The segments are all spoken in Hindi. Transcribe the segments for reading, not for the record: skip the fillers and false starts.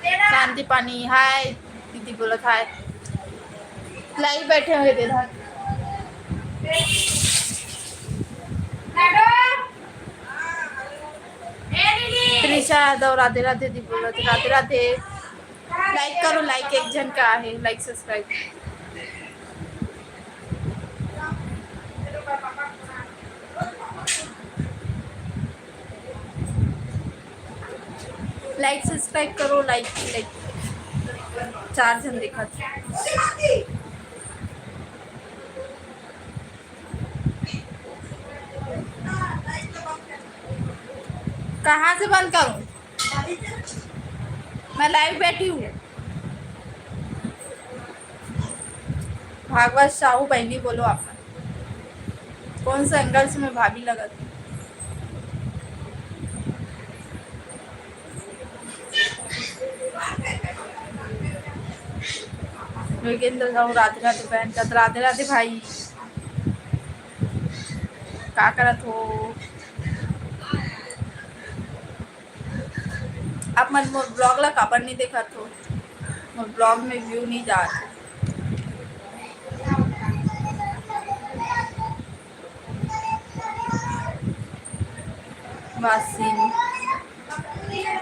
शांति पानी हाय दीदी बोलत हाय लाइव बैठे हुए थे इधर त्रिशा यादव राधे राधे दी बोलत राधे राधे लाइक करो लाइक एक जन का आहे लाइक सब्सक्राइब लाइक सब्सक्राइब करो लाइक लाइक 4 जन देखा कहाँ से बंद करूं मैं लाइव बैठी हूँ भागवत साहू बहनी बोलो आप कौन सा एंगल से मैं भाभी लगा थी योगेंद्र साहू राधे राधे बहन का राधे राधे भाई का करत हो आप मन मोर ब्लॉग ला काबर नहीं देखा तो मोर ब्लॉग में व्यू नहीं जा रहा वासिन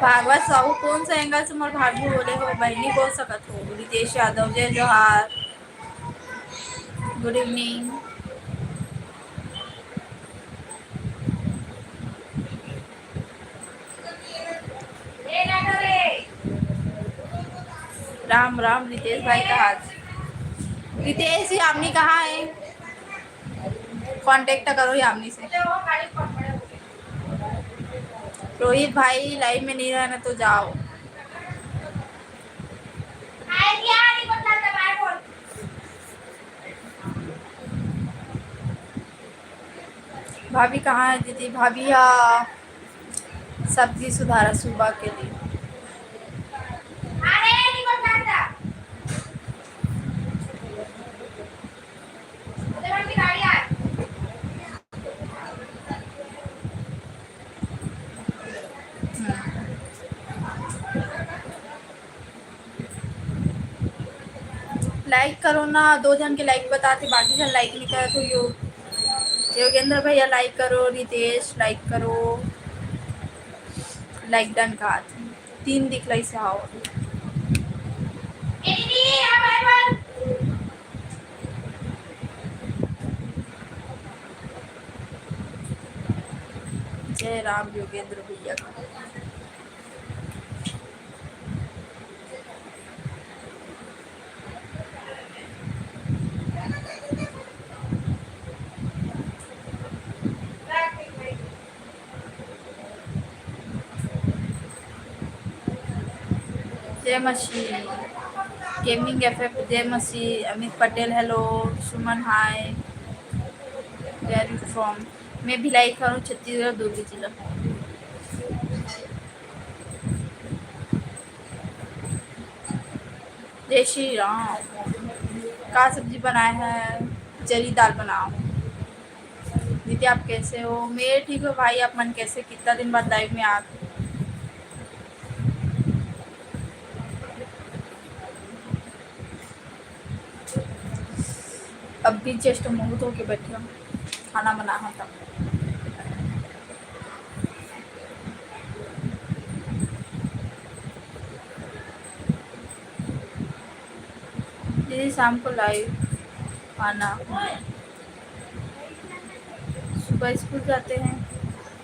भागवत साहू कौन सा एंगल से मोर भाभी बोले हो बहनी बोल सकत हो रितेश यादव जय जोहार गुड इवनिंग राम राम रितेश भाई का हाथ रितेश यामिनी कहाँ है कांटेक्ट करो यामिनी से रोहित भाई लाइव में नहीं रहना तो जाओ भाभी कहाँ है दीदी भाभी यहाँ सब्जी सुधारा सुबह के लिए लाइक करो ना 2 जन के लाइक बताते बाकी जन लाइक नहीं करे तो योगेंद्र भैया लाइक करो रितेश लाइक करो लाइक डन का 3 दिख रही से आओ जय राम योगेंद्र भैया का जय मसी गेमिंग एफएफ जय मसी Amit Patel hello Suman hi where you from मैं भिलाई करूँ छत्तीसगढ़ दुर्ग जिला जय श्री राम का सब्जी बनाए हैं जरी दाल बनाओ दीदी आप कैसे हो मैं ठीक हो भाई आप मन कैसे कितना दिन बाद लाइव में आ अब भी जस्ट मुँह धो के बैठी हूँ खाना बना था दीदी शाम को लाइव आना सुबह स्कूल जाते हैं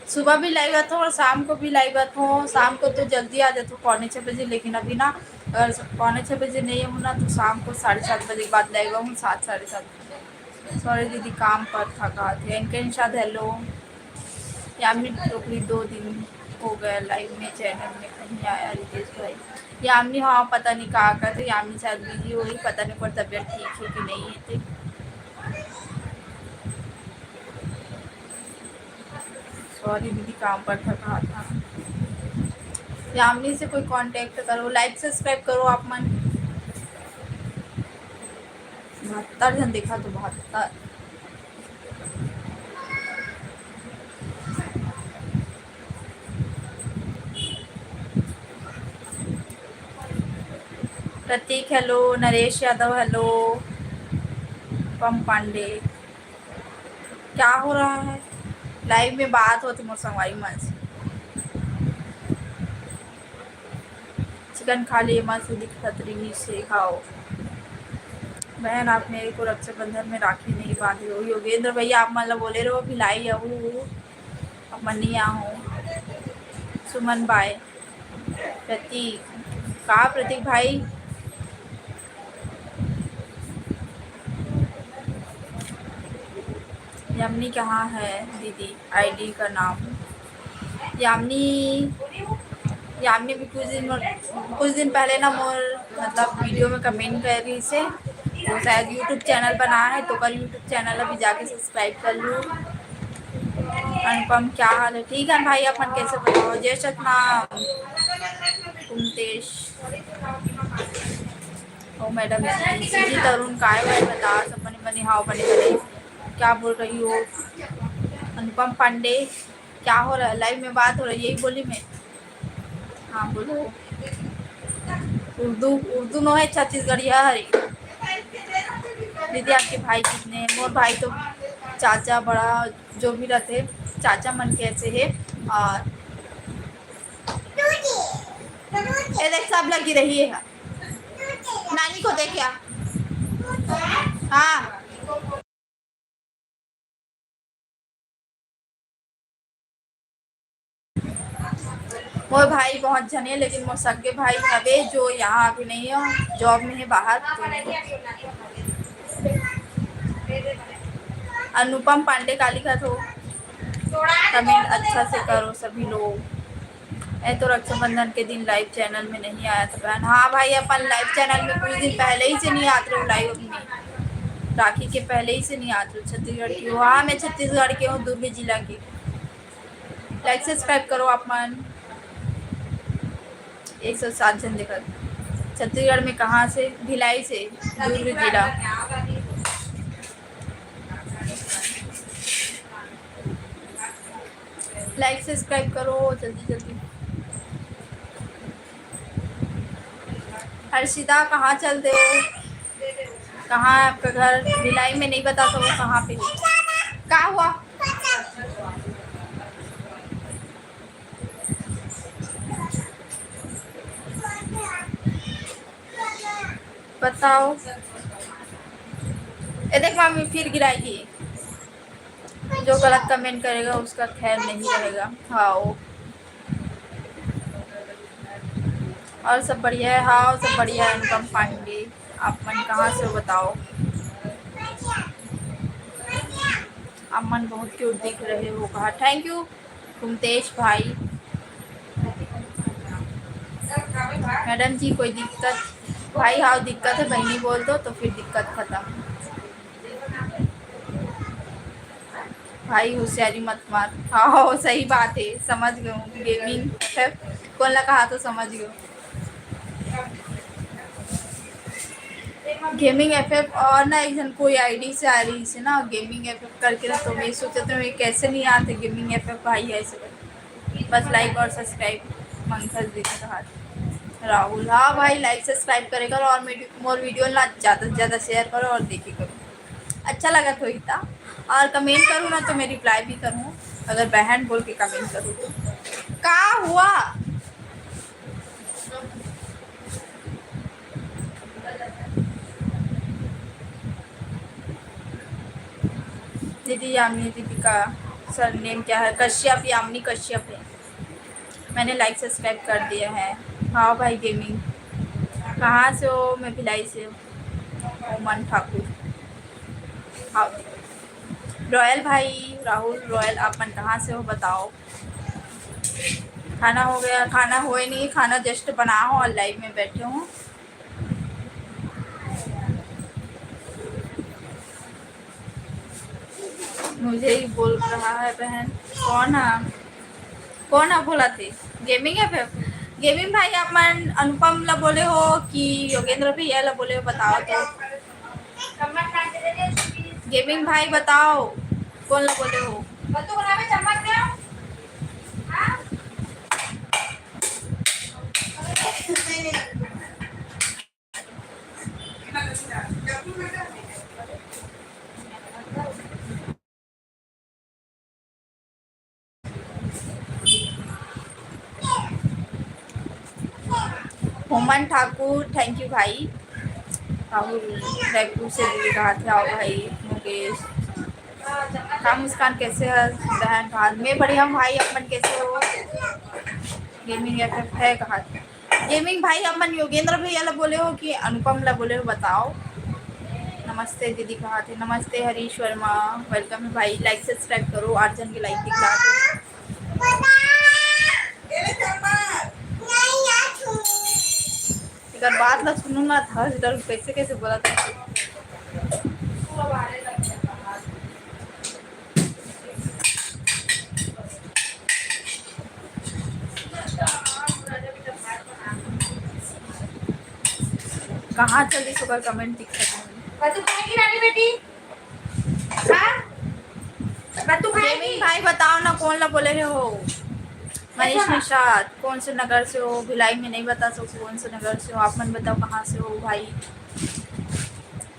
सुबह भी लाइव आता हूँ और शाम को भी लाइव आता हूँ शाम को तो जल्दी आ जाता हूँ 6:45 लेकिन अभी ना अगर 6:45 नहीं हूँ ना तो शाम को 7:30 बजे के बाद लाइव हूँ 7 साढ़े 7 सॉरी दीदी काम पर थका थे इनके निशाद हेलो यामिनी टोकरी 2 दिन हो गया लाइव में चैनल में कहीं आया रितेश भाई यामिनी हाँ पता नहीं कहा कर तो यामिनी शायद बिजी हो रही पता नहीं पर तबीयत ठीक है कि नहीं है तो सॉरी दीदी काम पर थका था यामिनी से कोई कांटेक्ट करो लाइक सब्सक्राइब करो आप मन 72 जन देखा तो 72 प्रतीक हेलो, नरेश यादव हेलो, पम पांडे। क्या हो रहा है? लाइव में बात होती मोर संगवारी मन से। चिकन खा लिए मस्त दिखत रही से खाओ। बहन आप मेरे को रक्षाबंधन में राखी नहीं बांधी हो। योगेंद्र भैया आप मतलब बोले रहो भिलाई आहू अब मनिया हूँ। सुमन बाय। प्रतीक कहा प्रतीक भाई? यामिनी कहाँ है दीदी? आईडी का नाम यामिनी। यामिनी भी कुछ दिन पहले ना मोर मतलब वीडियो में कमेंट कर रही से वो शायद यूट्यूब चैनल बना है तो कल यूट्यूब चैनल अभी जाके सब्सक्राइब कर लूँ। अनुपम क्या हाल है? ठीक है भाई अपन कैसे बताओ? जय सतनाम कुमतेश। ओ मैडम जी तरुण काय भाई बता सपने बनी हाव बने बने क्या बोल रही हो? अनुपम पांडे क्या हो रहा है? लाइव में बात हो रही है यही बोली मैं। हाँ बोलो। उर्दू उर्दू नो है छत्तीसगढ़िया हरी। दीदी आपके भाई कितने हैं? मोर भाई तो चाचा बड़ा जो भी रहते चाचा मन कैसे है। और ये देख सब लगी रही है नानी को देख क्या। हाँ मोर भाई बहुत जने लेकिन मोर सगे भाई हवे जो यहाँ अभी नहीं है जॉब में है बाहर तो नहीं। अनुपम पांडे काली का तो कमेंट अच्छा से करो सभी लोग। मैं तो रक्षाबंधन के दिन लाइव चैनल में नहीं आया था बहन। हाँ भाई अपन लाइव चैनल में कुछ दिन पहले ही से नहीं आते हो लाइव में। राखी के पहले ही से नहीं आते हो। छत्तीसगढ़ की हो? हाँ मैं छत्तीसगढ़ के हूँ दुर्ग जिला की। लाइक सब्सक्राइब करो अपन। 107 जन देखा। छत्तीसगढ़ में कहाँ से? भिलाई से दुर्ग जिला। लाइक सब्सक्राइब करो जल्दी जल्दी। हर्षिता कहाँ चलते हो? कहाँ है आपका घर? भिलाई में नहीं बता तो वो कहाँ पे है? क्या हुआ? बताओ। ये देख मामी फिर गिराएगी। जो गलत कमेंट करेगा उसका खैर नहीं रहेगा। हाँ और सब बढ़िया है? हाँ सब बढ़िया है। अनुपम पांडे आप मन कहाँ से हो बताओ? अमन बहुत क्यूट दिख रहे हो। कहा थैंक यू कुमतेश भाई। मैडम जी कोई दिक्कत? भाई हाँ दिक्कत है बहनी बोल दो तो फिर दिक्कत खत्म। भाई होशियारी मत मार। हाँ सही बात है समझ गए हूँ। गेमिंग कौन ला कहा तो समझ गए। गेमिंग एफएफ और ना एक जन कोई आईडी से आ रही से ना गेमिंग एफएफ करके ना तो मैं सोचे तो मैं कैसे नहीं आते गेमिंग एफएफ भाई ऐसे कर। बस लाइक और सब्सक्राइब मंथन देते रहा। राहुल हाँ भाई लाइक सब्सक्राइब करे करो और मोर वीडियो ना ज़्यादा से ज़्यादा शेयर करो और देखी करो। अच्छा लगा तो इतना और कमेंट करूँ ना तो मैं रिप्लाई भी करूँ अगर बहन बोल के कमेंट करूँ तो। क्या हुआ? दीदी यामिनी दीदी का सर नेम क्या है? कश्यप यामिनी कश्यप है। मैंने लाइक सब्सक्राइब कर दिया है। हाँ भाई गेमिंग। कहाँ से हो? मैं भिलाई से हूँ। ओमन ठाकुर। हाँ रॉयल भाई राहुल रॉयल आप मन कहाँ से हो बताओ? खाना हो गया? खाना हुए नहीं खाना जस्ट बना हो और लाइव में बैठे हूँ। मुझे ही बोल रहा है बहन। कौन है? कौन है बोला थे? गेमिंग है फिर। गेमिंग भाई आप मन अनुपम ला बोले हो कि योगेंद्र भैया ला बोले हो बताओ तो। गेमिंग भाई बताओ कौन ला बोले हो? अमन ठाकुर थैंक यू भाई। राहुल जयपुर से दीदी कहा थे आओ भाई। मुकेश हाँ मुस्कान कैसे है बहन भाई? मैं बढ़िया हूँ भाई, अपन कैसे हो? गेमिंग है कहा गेमिंग भाई अपन योगेंद्र भैया ला बोले हो कि अनुपम ला बोले हो बताओ। नमस्ते दीदी कहा थे। नमस्ते हरीश वर्मा वेलकम भाई। लाइक सब्सक्राइब करो, 8 जन की लाइक दिखला अगर बात ना सुनू ना था इधर कैसे कैसे बोला था। कहाँ जल्दी सुबह कमेंट दिख सकते हैं बेटी? गेमिंग भाई बताओ ना कौन ला बोले रहे हो? मनीष निषाद कौन से नगर से हो? भिलाई में नहीं बता सकते कौन से नगर से हो आप, मन बताओ कहाँ से हो भाई?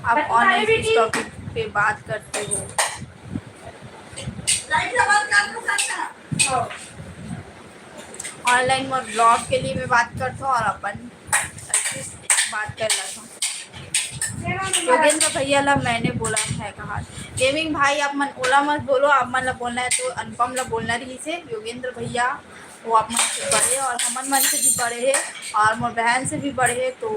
आप ऑनलाइन किस टॉपिक पे बात करते हो? ऑनलाइन और ब्लॉग के लिए मैं बात करता हूँ और अपन बात कर रहा था। योगेंद्र भैया ला मैंने बोला है कहा। गेमिंग भाई आप मन ओला मत बोलो, आप मन ला बोलना है तो अनुपम ला बोलना रही से। योगेंद्र भैया वो आप मन से बड़े और हमन मन से भी बड़े है और मोर बहन से भी बड़े है तो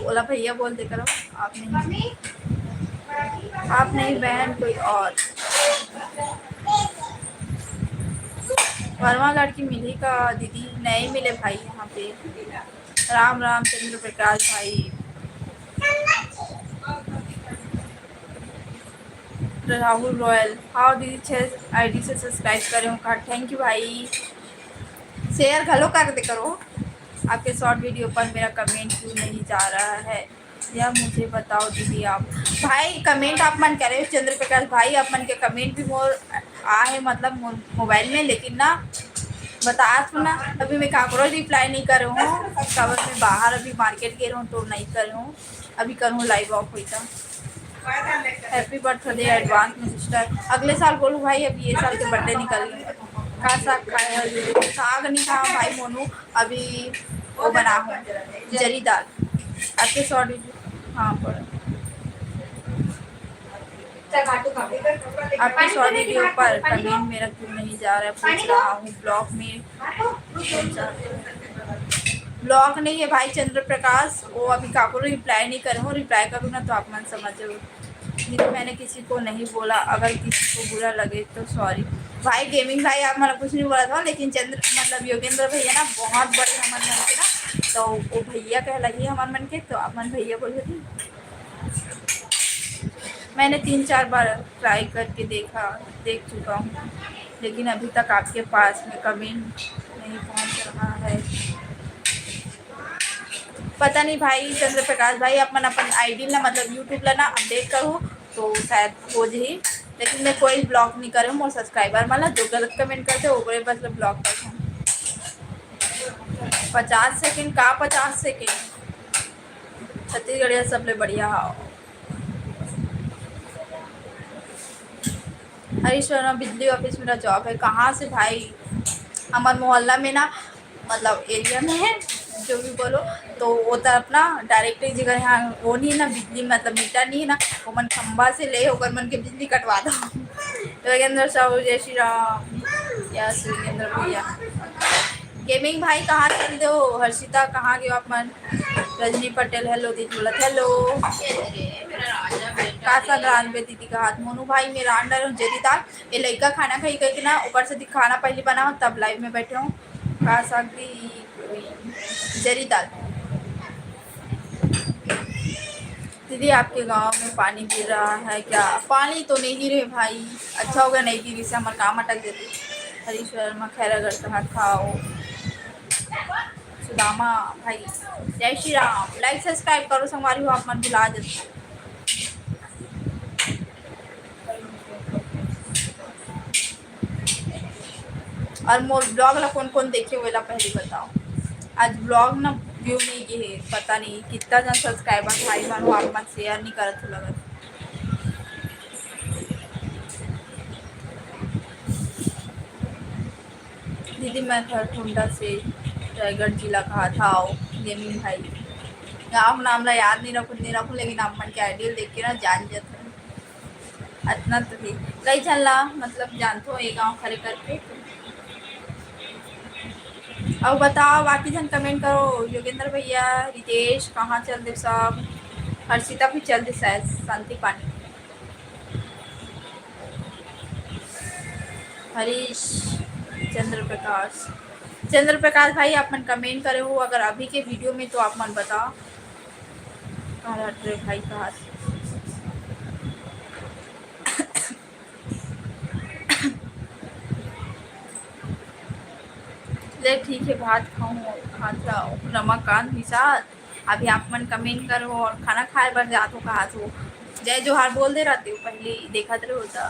ओला भैया बोल दे करो। आप नहीं बहन कोई और। वर्मा लड़की मिली का दीदी? नहीं मिले भाई यहाँ पे। राम राम चंद्र प्रकाश भाई। राहुल रॉयल हाँ दीदी 6 आईडी से सब्सक्राइब करे हूँ कहा थैंक यू भाई। शेयर घलो कर दे करो। आपके शॉर्ट वीडियो पर मेरा कमेंट क्यों नहीं जा रहा है यह मुझे बताओ दीदी आप। भाई कमेंट आप मन करे चंद्र प्रकाश भाई, आप मन के कमेंट भी मोर आ है मतलब मोबाइल में, लेकिन ना बता तो ना अभी मैं काकरो रिप्लाई नहीं कर रहा हूँ कवर में बाहर अभी मार्केट गए हूँ तो नहीं कर रहा हूँ। अभी करूँ लाइव ऑफ हुई था। हैप्पी बर्थडे एडवांस में सिस्टर। अगले साल बोलूँ भाई, अभी ये साल के बर्थडे निकल गए। का साग खाया है? साग नहीं खाया भाई मोनू, अभी वो बना हूँ जरी दाल। आपके सॉरी हाँ पर आपके शॉर्ट वीडियो पर कमेंट मेरा क्यों नहीं जा रहा है पूछ रहा हूँ। ब्लॉग में ब्लॉग नहीं है भाई चंद्र प्रकाश, वो अभी काको रिप्लाई नहीं कर रहा हूँ। रिप्लाई करूँ ना तो आप मन समझो दीदी मैंने किसी को नहीं बोला, अगर किसी को बुरा लगे तो सॉरी। भाई गेमिंग भाई आप मतलब कुछ नहीं बोला था, लेकिन चंद्र मतलब योगेंद्र भैया ना बहुत बड़े हमारे मन के ना, तो वो भैया कह लगी हमारे मन के तो आप मन भैया बोले थे। मैंने 3-4 बार ट्राई करके देख चुका हूँ, लेकिन अभी तक आपके पास में कमेंट नहीं पहुँच रहा है। पता नहीं भाई चंद्र प्रकाश भाई अपन अपन आईडी ना मतलब यूट्यूब ला ना अपडेट करूँ तो शायद हो जाए, लेकिन मैं कोई ब्लॉक नहीं कर रहा हूँ। और सब्सक्राइबर मतलब जो गलत कमेंट करते हो वो बस ब्लॉक करता हूँ। 50 सेकंड का 50 सेकंड छत्तीसगढ़िया सबले बढ़िया हो। हरीश वर्मा बिजली ऑफिस मेरा जॉब है। कहाँ से भाई? हमारे मोहल्ला में ना मतलब एरिया में है जो भी बोलो, तो वो तरफ ना डायरेक्ट जगह यहाँ वो नहीं है ना बिजली मतलब मीटर नहीं है ना, वो मन खंबा से ले होकर मन के बिजली कटवा दो। योगेंद्र साहू जय श्री राम। यस योगेंद्र भैया। गेमिंग भाई कहाँ चल दो? हर्षिता कहाँ गए आप मन? रजनी पटेल हेलो दीदी बोला हेलो। का संग्रांत में दीदी का हाथ। मोनू भाई मेरा अंडर जरी दाल ये लड़का खाना खाई कह ना ऊपर से खाना पहले बनाओ तब लाइव में बैठे हूँ। खा सकती जरी दाल। दीदी आपके गांव में पानी गिर रहा है क्या? पानी तो नहीं गिरे भाई, अच्छा होगा नहीं गिरी से हमारे काम अटक देते। हरीश वर्मा खैरागढ़ कहाँ खाओ। सुदामा भाई जय श्री राम। लाइक सब्सक्राइब करो संगवारी हो आप मन भुला देते। और मोर ब्लॉग ला कौन कौन देखे वेला पहले बताओ। आज ब्लॉग ना व्यू नहीं की है, पता नहीं कितना जन सब्सक्राइबर भाई मन आप मन शेयर नहीं करत हो लगत। दीदी मैं घर ठुंडा से रायगढ़ जिला कहा था आओ गेमिंग भाई गाँव नाम ला याद नहीं रखूँ लेकिन आप मन के आइडियल देख के ना जान जाते हैं इतना तो भी कई चल ला मतलब जानते हो ये गाँव खड़े करके अब बताओ बाकी जन कमेंट करो योगेंद्र भैया रितेश कहाँ चल दे सब हर्षिता भी चल दे शायद शांति पानी हरीश चंद्र प्रकाश भाई आप मन कमेंट करे हो अगर अभी के वीडियो में तो आप मन बताओ कहाँ भाई कहाँ ले ठीक है भात खाऊँ रमाकांत निषाद अभी आप मन कमेंट करो और खाना खाए बार जात हो कहा तो जय जोहार बोल दे रहते हो पहले देखा तो होता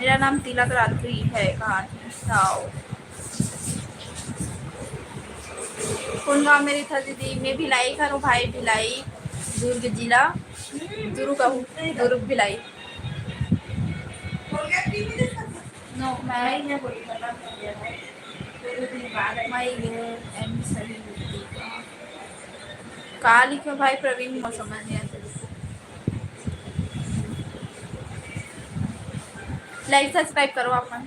मेरा नाम तिलक रात्रि है कहाँ कौन गाँव मेरी था दीदी मैं भिलाई करूँ भाई भिलाई दुर्ग जिला दुर्ग भिलाई नो मैं कहा लिखे भाई प्रवीण को समझ नहीं आता लाइक सब्सक्राइब करो अपन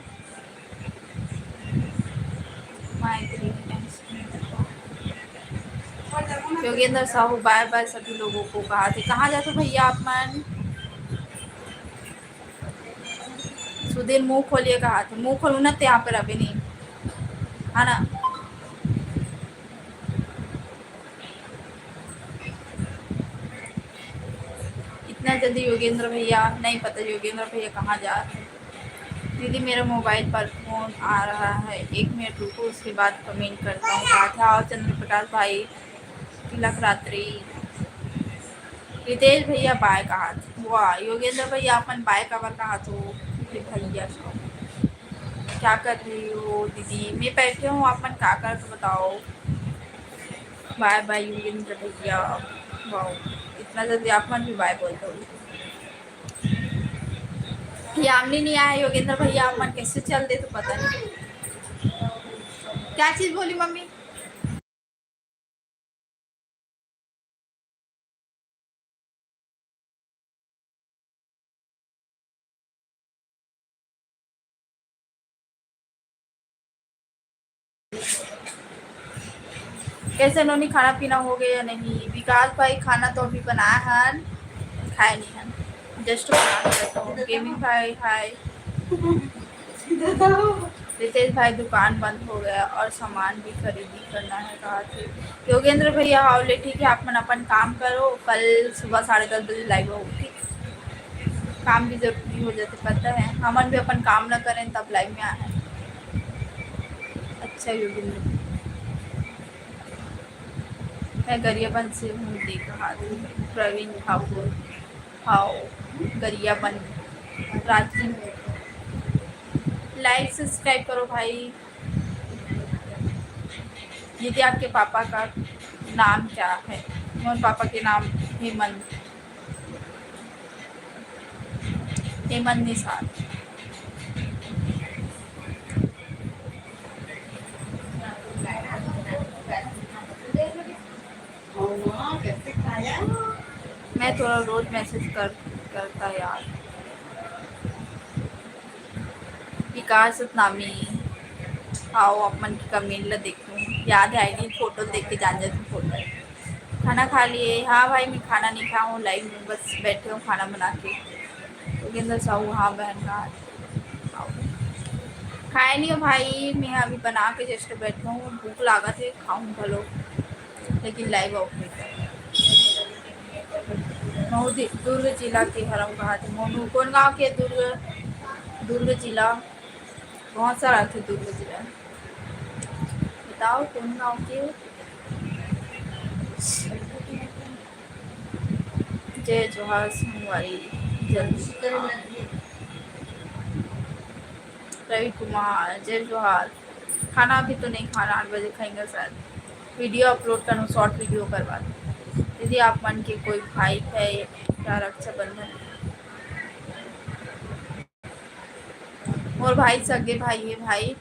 योगेंद्र साहू बाय बाय सभी लोगों को कहा थे कहाँ जाते भैया आप मन सुधीर मुंह खोलिए कहा थे मुंह खोलू ना यहाँ पर अभी नहीं है ना इतना जल्दी योगेंद्र भैया नहीं पता योगेंद्र भैया कहाँ जा रहे दीदी मेरा मोबाइल पर फोन आ रहा है 1 मिनट रुको उसके बाद कमेंट करता हूँ कहा था और चंद्र प्रकाश भाई तिलक रात्रि रितेश भैया बाय कहा थे वाह योगेंद्र भैया अपन बाय कवर कहा तो भैया क्या कर रही हो दीदी मैं बैठे हूँ अपन क्या कर तो बताओ बाय बाय योगेंद्र भैया वाह इतना जल्दी अपन भी बाय बोलते हो यामनी नहीं आया योगेंद्र भैया आप मन कैसे चल दे तो पता नहीं क्या चीज बोली मम्मी कैसे नोनी खाना पीना हो गया या नहीं विकास भाई खाना तो अभी बनाया है खाया नहीं है जस्ट बना रहता हूँ गेमिंग भाई हाय रितेश भाई दुकान बंद हो गया और सामान भी खरीदी करना है कहा थे योगेंद्र भैया हावले ठीक है आप मन अपन काम करो कल सुबह 10:30 बजे लाइव हो ठीक काम भी जरूरी हो जाते पता है हमन भी अपन काम ना करें तब लाइव में आए अच्छा योगेंद्र मैं गरियाबंद से हूँ देखा प्रवीण ठाकुर हाओ गरियाबंद रांची लाइक सब्सक्राइब करो भाई दीदी आपके पापा का नाम क्या है मेरे पापा के नाम हेमंत निषाद मैं थोड़ा रोज मैसेज करता यार विकास नामी आओ अपन की कमेंट ला देखूँ याद है आईडी फोटो देख के जान जाती फोटो खाना खा लिए हाँ भाई मैं खाना नहीं खाया हूँ लाइव में बस बैठे हूँ खाना बना के योगेंद्र साहू हाँ बहन का खाया नहीं हो भाई मैं अभी बना के जस्ट बैठे हूँ भूख लागा थे खाऊँ भलो लेकिन लाइव ऑफ नहीं कर दुर्ग जिला के हरम कहा थे मोनू कौन गाँव के दुर्ग जिला बहुत सारा थे दुर्ग जिला बताओ कौन गाँव के जय जोहार सिंहवारी रवि कुमार जय जोहार खाना अभी तो नहीं खाना 8 बजे खाएंगे शायद वीडियो अपलोड करूँ शॉर्ट वीडियो करवा दीदी आप मन के कोई भाई है क्या रक्षाबंधन और भाई सगे भाई है भाई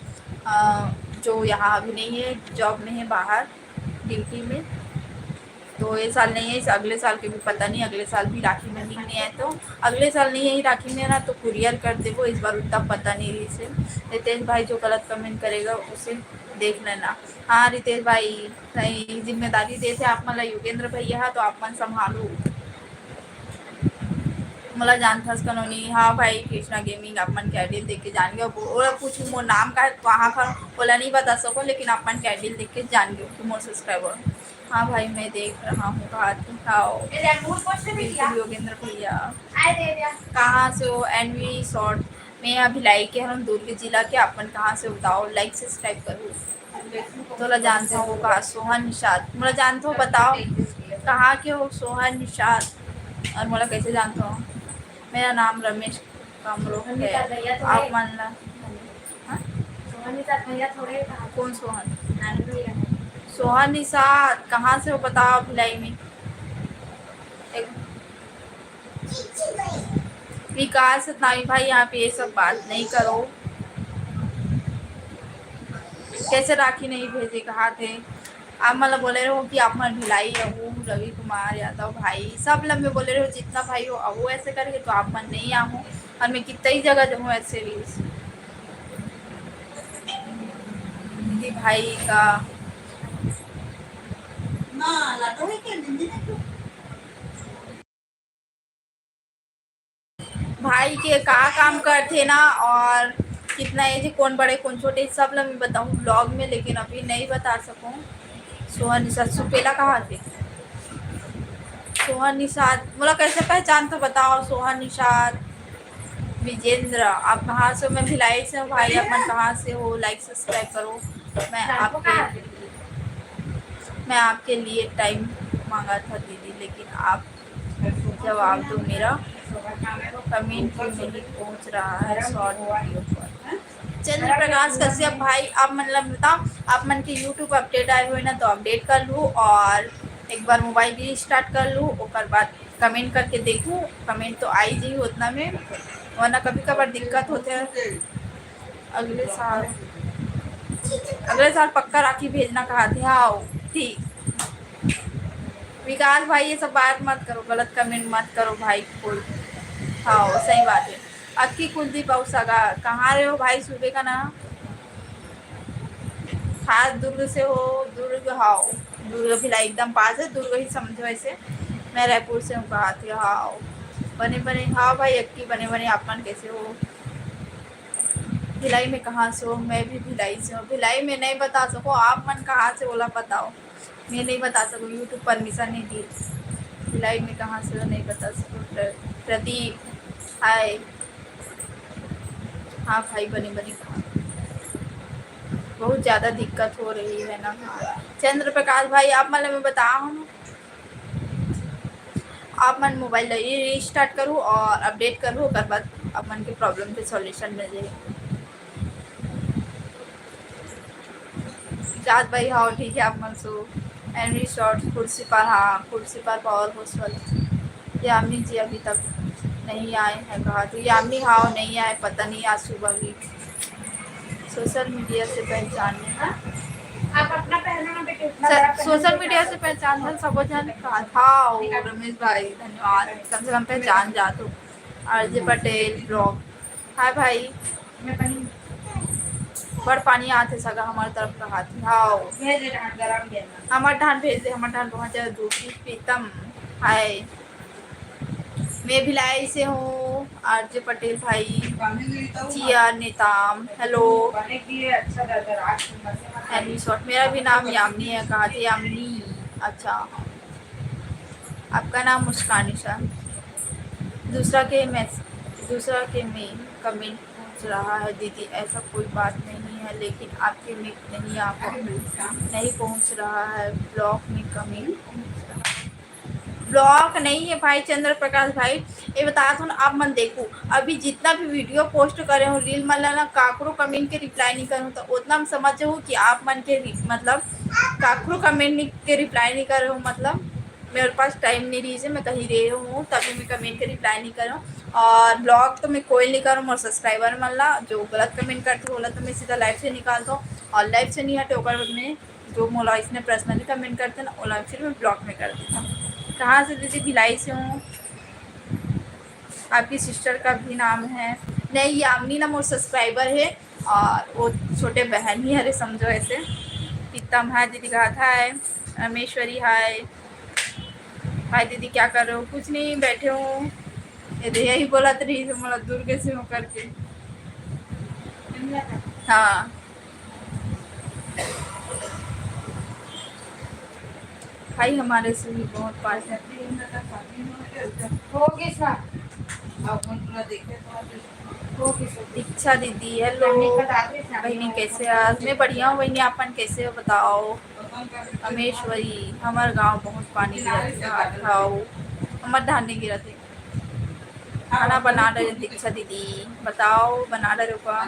जो यहाँ अभी नहीं है, जॉब में है, बाहर ड्यूटी में। तो ये साल नहीं है, इस अगले साल के भी पता नहीं, अगले साल भी राखी में नहीं है, तो अगले साल नहीं है राखी में ना, तो कुरियर कर दे वो, इस बार उतना पता नहीं इसे। रितेश भाई जो गलत कमेंट करेगा उसे देख लेना। हाँ रितेश भाई, सही जिम्मेदारी देते आप मला योगेंद्र भैया, तो आप मन संभालो, मला जानथस कनोनी। हाँ भाई कृष्णा गेमिंग आप मन कैंडल देख के जान गए, बोला कुछ मोर नाम का वहाँ का बोला नहीं बता सको, लेकिन आप मन कैंडल देख के जान गए कि मोर सब्सक्राइबर। हाँ भाई मैं देख रहा हूँ, कहा बिल्कुल योगेंद्र भैया। कहाँ से हो एनवी शॉर्ट? मैं अभी लाइक के हम दुर्ग जिला के, अपन कहाँ से बताओ, लाइक सब्सक्राइब करो। तोला जानते हो कहा? सोहन निषाद, मोला जानते हो बताओ कहाँ के हो? सोहन निषाद, और मोला कैसे जानते हो? मेरा नाम रमेश कमरो है, आप मान ला। कौन सोहन? सोहन निषाद कहाँ से हो बताओ? भिलाई में। विकास नाई भाई यहाँ पे ये सब बात नहीं करो। कैसे राखी नहीं भेजे, कहा थे आप? मतलब बोले रहे हो कि आप मन भिलाई रहो, रवि कुमार यादव भाई सब लम्बे बोले रहे हो, जितना भाई हो अब वो ऐसे करके, तो आप मन नहीं आऊँ, और मैं कितना ही जगह जाऊँ ऐसे रील्स भाई का। भाई के कहाँ काम करते ना, और कितना एज, कौन बड़े कौन छोटे, सब लोग मैं बताऊँ ब्लॉग में, लेकिन अभी नहीं बता सकूँ। सोहन निषाद सुपेला कहाँ थे? सोहन निषाद बोला कैसे पहचान तो बताओ? सोहन निषाद विजेंद्र, आप कहाँ से हो? मैं भिलाई से हूँ भाई, अपन कहाँ से हो? लाइक सब्सक्राइब करो। मैं आपके लिए टाइम मांगा था दीदी, लेकिन आप जवाब दो, मेरा कमेंट क्यों नहीं पहुंच रहा है शॉर्ट वीडियो पर? चंद्र प्रकाश कश्यप भाई, आप मतलब बताओ, आप मन के यूट्यूब अपडेट आए हुए ना, तो अपडेट कर लूँ, और एक बार मोबाइल भी स्टार्ट कर लूँ, और बाद कमेंट करके देखूँ, कमेंट तो आई जी उतना में, वरना कभी कभार दिक्कत होते हैं। अगले साल पक्का राखी भेजना, कहा थे? हाँ ठीक। विकास भाई ये सब बात मत करो, गलत कमेंट मत करो भाई कोई। हाँ सही बात है। अक्की कुलदीप सगा, कहाँ रहे हो भाई? सूबे का नाम खास दुर्ग से हो? दुर्ग, हाँ दुर्ग भिलाई एकदम पास है, दुर्ग ही समझो ऐसे। मैं रायपुर से हूँ, कहा थी? हाँ बने बने, हाँ भाई अक्की बने बने, आप मन कैसे हो? भिलाई में कहाँ से हो? मैं भी भिलाई से हूँ। भिलाई में नहीं बता सको, आप मन कहाँ से बोला बताओ, मैं नहीं बता सकूँ, यूट्यूब परमिशन नहीं दी। भिलाई में कहाँ से हो नहीं बता सकूँ। प्रदीप हाय, हाँ भाई बनी बनी कहा, बहुत ज़्यादा दिक्कत हो रही है ना। चंद्र प्रकाश भाई, आप मतलब मैं बता हूँ, आप मन मोबाइल रीस्टार्ट करूँ और अपडेट करूँ, उसके बाद आप मन के प्रॉब्लम पे सॉल्यूशन मिल जाए। जात भाई हाँ ठीक है, आप मन सो एनरी शॉर्ट कुर्सी पर, हाँ कुर्सी पर पावर हाउस वाले यामिनी जी अभी तक नहीं आए हैं, कहा तो यामिनी हाँ नहीं आए, पता नहीं आज सुबह भी। सोशल मीडिया से पहचानने, आप अपना पहना बेटे, सोशल मीडिया से पहचान सब जन कहा था। रमेश भाई धन्यवाद, कम से कम पहचान जा तो। आरजे पटेल ब्लॉग, हाय भाई। बड़ पानी आते सगा हमारे तरफ कहा थी। हाँ हमारे धान भेज दे, हमारे धान पहुँच जाए। दूसरी प्रीतम हाय, मैं भिलाई से हूँ। आरजे पटेल भाई, जिया नेताम हेलो। एनी शॉर्ट, मेरा भी नाम यामिनी है, कहा थी यामिनी। अच्छा आपका नाम मुस्कान निशा। दूसरा के में कमेंट पहुँच रहा है दीदी, ऐसा कोई बात नहीं है, लेकिन आपके में नहीं नहीं पहुँच रहा है, ब्लॉक में कमेंट ब्लॉक नहीं है भाई। चंद्र प्रकाश भाई ये बता दो ना, आप मन देखो अभी जितना भी वीडियो पोस्ट करे हो रील मतलब ना, काकरो कमेंट के रिप्लाई नहीं करूँ, तो उतना हम समझो कि आप मन के मतलब काकरो कमेंट के रिप्लाई नहीं कर रहे हो, मतलब मेरे पास टाइम नहीं रही है, मैं कहीं रही हूँ तभी मैं कमेंट के रिप्लाई नहीं कर रहा हूँ। और ब्लॉग तो मैं कोई नहीं करूँ और सब्सक्राइबर मल्ला जो गलत कमेंट करते बोला तो मैं सीधा लाइव से निकालता हूँ और लाइव से नहीं हटे ओकर में जो मोला इसने पर्सनली कमेंट करते ना ओला फिर मैं ब्लॉग में कर देता हूँ। कहाँ से दीदी? भिलाई से हूँ। आपकी सिस्टर का भी नाम है? नहीं, यामिनी नाम और सब्सक्राइबर है और वो छोटे बहन ही है, समझो ऐसे। प्रीतम हाय दीदी का हाथ है। रामेश्वरी हाय। हाय दीदी, क्या कर रहे हो? कुछ नहीं, बैठे हूँ। ये यही बोला तो रही मतलब दुर्ग से हो करके। हाँ भाई, हमारे से भी बहुत पास है। दीक्षा दीदी हेलो। बहनी कैसे आज? मैं बढ़िया हूँ बहनी, आपन कैसे हो बताओ? अमेश्वरी, हमारे गांव बहुत पानी गिरा था। हमारे धान नहीं गिरा थे। खाना बना रहे दीक्षा दीदी, बताओ बना रहे हो का?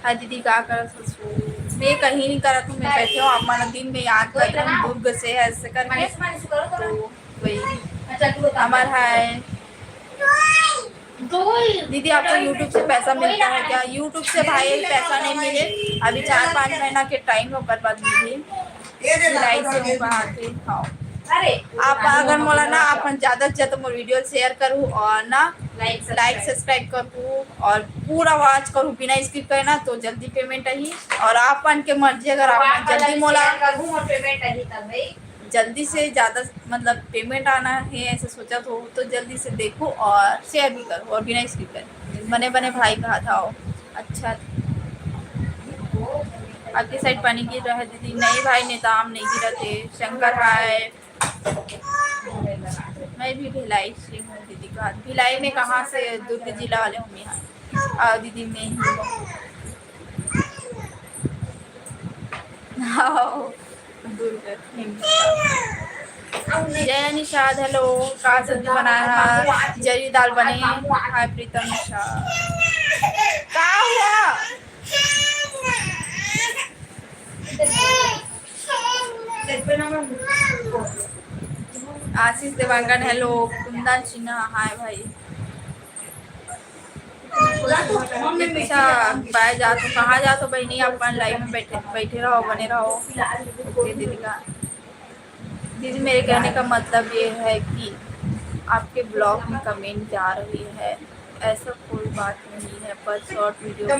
हाँ दीदी, क्या कर मैं कहीं नहीं करा तुम, मैं बैठे हो आप माना दिन में याद कर रहे हो दुर्ग से ऐसे करके तो वही हमारा है। दीदी आपको यूट्यूब से पैसा मिलता है क्या? यूट्यूब से भाई पैसा नहीं मिले, अभी 4-5 महीना के टाइम होकर बाद मिली सिलाई से हूँ कहाँ थे। हाँ अरे आप अगर मोला ना आप ज़्यादा से ज़्यादा मोर वीडियो शेयर करूँ और ना लाइक सब्सक्राइब करूँ और पूरा आवाज करूँ बिना स्किप करे ना तो जल्दी पेमेंट आई। और आपन के मर्जी, अगर आप जल्दी मोला करूँ और पेमेंट आई तब भाई जल्दी से ज़्यादा मतलब पेमेंट आना है ऐसे सोचा तो जल्दी से देखो और शेयर भी करो और बिना स्किप करे। बने बने भाई कहा था वो। अच्छा, आपकी साइड पानी गिर रहा है दीदी? नहीं भाई, नेताम नहीं गिरा थे। शंकर भाई, मैं भी भिलाई से हूँ दीदी का। भिलाई में कहाँ से? दुर्ग जिला वाले हूँ यहाँ दीदी में ही दुर्ग। जय निषाद हेलो। का सब्जी बनाया? जरी दाल बने। हाय प्रीतम निषाद, का हुआ? आशीष देवांगन हेलो। कुंदन सिन्हा हाय भाई। अच्छा बाय जा तो कहाँ जा तो बहनी अपन लाइव में बैठे बैठे रहो बने रहो। ओके दीदी का दीदी मेरे कहने का मतलब ये है कि आपके ब्लॉग में कमेंट जा रही है, ऐसा कोई बात नहीं है, पर शॉर्ट वीडियो पर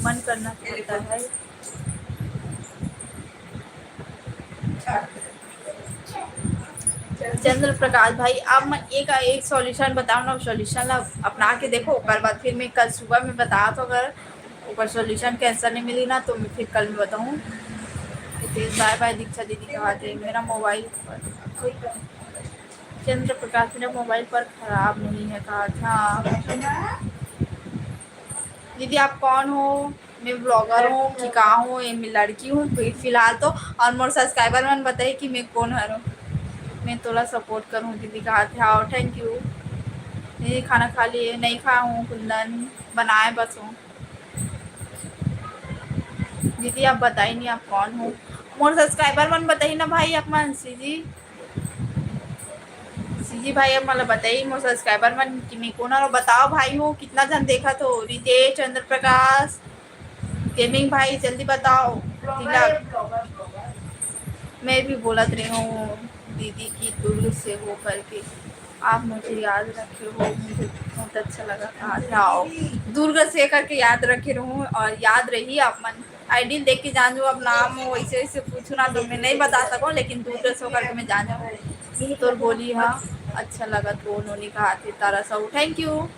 मन करना चाहता है। चंद्र प्रकाश भाई, अब मैं एक सॉल्यूशन बताऊँ ना, सॉल्यूशन अपना के देखो ओकर बाद फिर मैं कल सुबह में बता तो अगर ऊपर सॉल्यूशन के आंसर नहीं मिली ना तो मैं फिर कल में बताऊँ। बाय बाय दीक्षा दीदी कहा थे मेरा मोबाइल पर। चंद्र प्रकाश मेरा मोबाइल पर खराब नहीं है कहा था। दीदी आप कौन हो? मैं ब्लॉगर हूँ कि कहाँ हूँ? ये मैं लड़की हूँ फिलहाल तो। और मोर सब्सक्राइबर मन बताइए कि मैं कौन हूँ, मैं थोड़ा सपोर्ट करूँ दीदी कहा थे। आओ थैंक यू दीदी। खाना खा लिए? नहीं खाया हूँ कुंदन, बनाए बस हूँ। दीदी आप बताइए नहीं आप कौन हो? मोर सब्सक्राइबर मन बताइए ना भाई आप मन सीजी भाई अब मतलब बताइए मोर सब्सक्राइबर मन कि मैं कौन और बताओ भाई हो कितना जन देखा तो? रितेश, चंद्र प्रकाश, गेमिंग भाई जल्दी बताओ। तिलक, मैं भी बोलत रही हूँ दीदी की दुर्ग से हो करके आप मुझे याद रखे हो, मुझे बहुत अच्छा लगा। कहा था आओ दुर्ग से करके याद रखे रहूँ और याद रही आप मन आईडी देख के जान जो अब नाम हो वैसे वैसे पूछू ना तो मैं नहीं बता सकूँ, लेकिन दुर्ग से होकर के मैं जान जाऊँ तो बोली हाँ अच्छा लगा तो उन्होंने कहा थे तारा सा थैंक यू।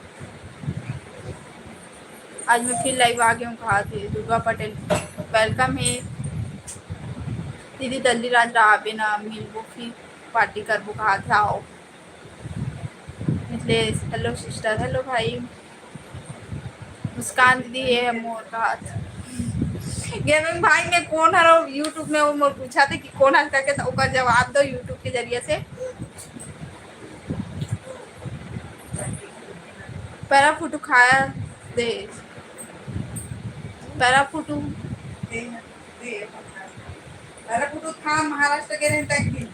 आज मैं फिर लाइव आ गई हूँ। कहा थे दुर्गा पटेल वेलकम है दीदी। जल्दी रात आबे ना मिलबो फिर पार्टी करबो कहा था आओ। मिथिलेश हेलो सिस्टर हेलो भाई। मुस्कान दीदी है मोर का हाथ। गेमिंग भाई मैं कौन हरो यूट्यूब में वो मोर पूछा थे कि कौन हर करके तो उसका जवाब दो यूट्यूब के जरिए से। पैरा फुटू खाया दे पैरा फुटू अरे कुठं था महाराष्ट्र गेले टाकली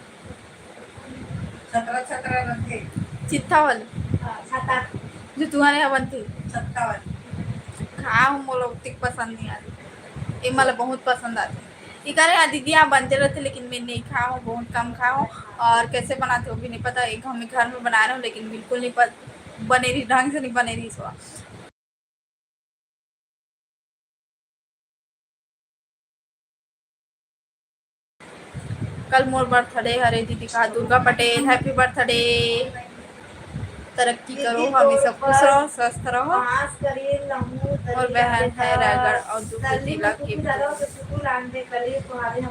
17 रंगे चित्तावल जो तुम्हारे यहाँ बनती 57 खाओ मोला उतनी पसंद नहीं आती ये मला बहुत पसंद आती ये करे हाँ दीदी यहाँ बनते रहते लेकिन मैं नहीं खाया हूँ बहुत कम खाया हूँ और कैसे बनाते हो भी नहीं पता एक हम घर में बना रहे हूँ लेकिन बिल्कुल नहीं बने रही ढंग से नहीं बने रही इसवा कल मोर बर्थडे हरे दीदी का दुर्गा पटेल हैप्पी बर्थडे तरक्की करो हमेशा खुश रहो स्वस्थ रहो और बहन है रायगढ़ और दूसरे जिला की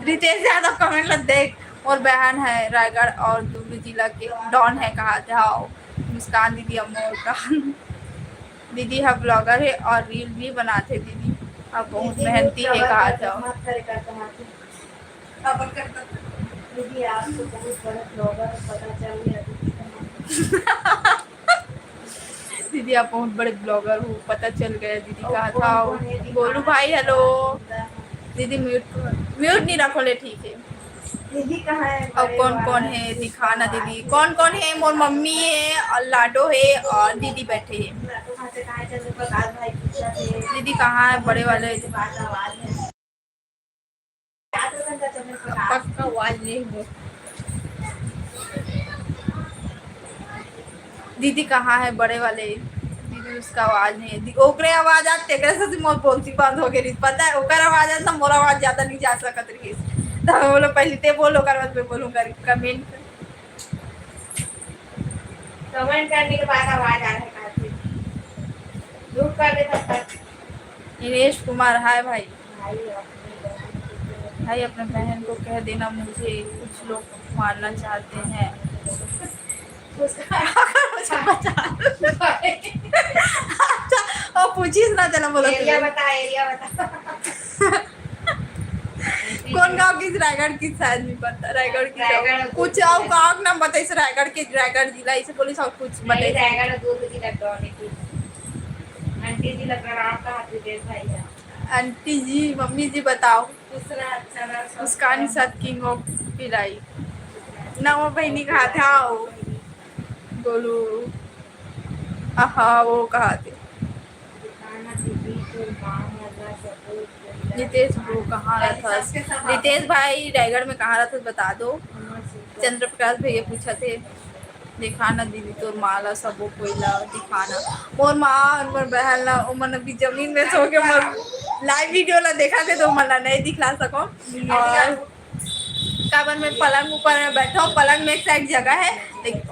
रितेश यादव कमेंट लग देख और बहन है रायगढ़ और दूसरे जिला के डॉन है कहा जाओ मुस्कान दीदी अमोल का दीदी है ब्लॉगर है और रील भी बनाते दीदी अब बहुत मेहनती है कहा जाओ दीदी आपको बहुत बड़ा ब्लॉगर पता चल गया दीदी आप बहुत बड़े ब्लॉगर हो पता चल गया दीदी कहा था बोलू भाई हेलो दीदी म्यूट नहीं रखो ले ठीक है दीदी कहाँ है अब कौन कौन है दिखाना दीदी कौन कौन है मोर मम्मी है और लाडो है और दीदी बैठे हैं दीदी कहाँ है बड़े वाले पक्का आवाज नहीं हो दीदी कहाँ है बड़े वाले दीदी उसका आवाज नहीं है ओकरे आवाज आज तेकरे से मोर बोलती बंद हो गई पता है ओकर आवाज आज ना मोर आवाज ज्यादा नहीं जा सकत रही तो बोलो पहले ते बोलो ओकर बाद में बोलूंगा कमेंट करने के बाद आवाज आ रहा है दूर कर दे तब तक दिनेश कुमार हाय भाई भाई अपने बहन को कह देना मुझे कुछ लोग मारना चाहते हैं और पूछिस ना चला बोलो एरिया बता कौन गांव की रायगढ़ की शायद नहीं पता रायगढ़ की कुछ और गांव का नाम बताइए रायगढ़ के रायगढ़ जिला इसे पुलिस और कुछ बताइए रायगढ़ दूर जिला डॉने की आंटी जी लग रहा आपका हाथ विदेश भाई है आंटी जी मम्मी जी बताओ दूसरा अच्छा मुस्कान साथ किंग ऑफ पिलाई ना वो बहनी कहा था बोलू हाँ वो कहा थे रितेश ब्रो कहाँ रहा था रितेश भाई रायगढ़ में कहाँ रहा था बता दो चंद्र प्रकाश भैया पूछा थे दिखाना दीदी तो माला सब कोयला दिखाना और माँ और बहन ला मन भी जमीन में सो के मर लाइव वीडियो ला देखा थे तो मला नहीं दिखला सको और काबर में पलंग ऊपर में बैठा हूँ पलंग में एक साइड जगह है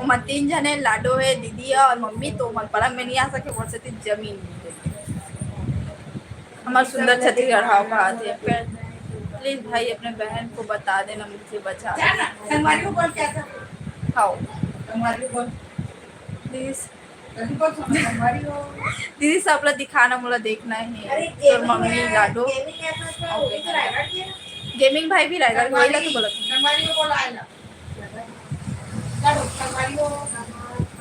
मन 3 जने लाडो है दीदी है और मम्मी तो मन पलंग में नहीं आ सके और से जमीन हमारे सुंदर छत्तीसगढ़ हाव कहा थे प्लीज भाई अपने बहन को बता देना मुझे बचा हाओ प्लीज दीदी सब लोग दिखाना मुझे देखना है तो मम्मी लाडो गेमिंग भाई भी रायगढ़ वही ला तो बोला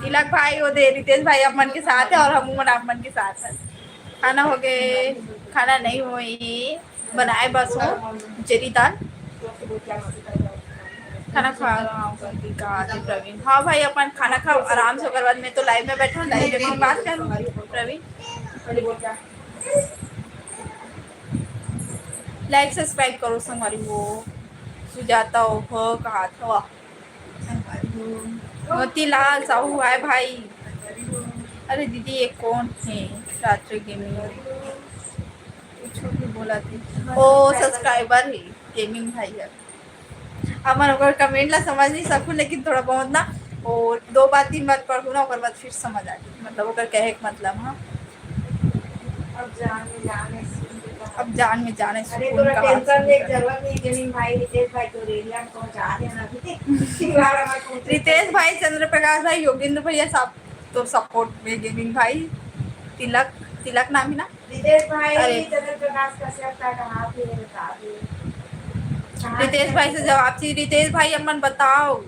तिलक भाई वो दे रितेश भाई अमन के साथ है और हम अमन के साथ है खाना हो गए खाना नहीं हुई बनाए बस हो जरी दाल खाना खा रहा हूँ प्रवीण हाँ भाई अपन खाना खाओ आराम से बाद मैं तो लाइव में बैठा हूँ लाइव में बात करूँ प्रवीण लाइक सब्सक्राइब करो संगवारी वो सुजाता हो कहा था मोतीलाल साहू है भाई अरे दीदी ये कौन है रात्रि गेमिंग कुछ भी बोला थी ओ सब्सक्राइबर है गेमिंग भाई है हमारा कमेंट ला समझ नहीं सकूँ लेकिन थोड़ा बहुत ना और 2 बार 3 बार पढ़ू ना और बाद फिर समझ आ गई मतलब ओकर कहे के मतलब हाँ अब जान में जाने अरे थोड़ा टेंशन ले जरूरत नहीं गेमिंग भाई रितेश भाई तो रेडिया में पहुंचा देना रितेश भाई चंद्र प्रकाश भाई योगेंद्र भैया सब तो सपोर्ट में गेमिंग भाई तिलक नाम है ना रितेश भाई चंद्र प्रकाश का सबका कहां पे बता दे रितेश भाई से जवाब चाहिए रितेश भाई अमन बताओ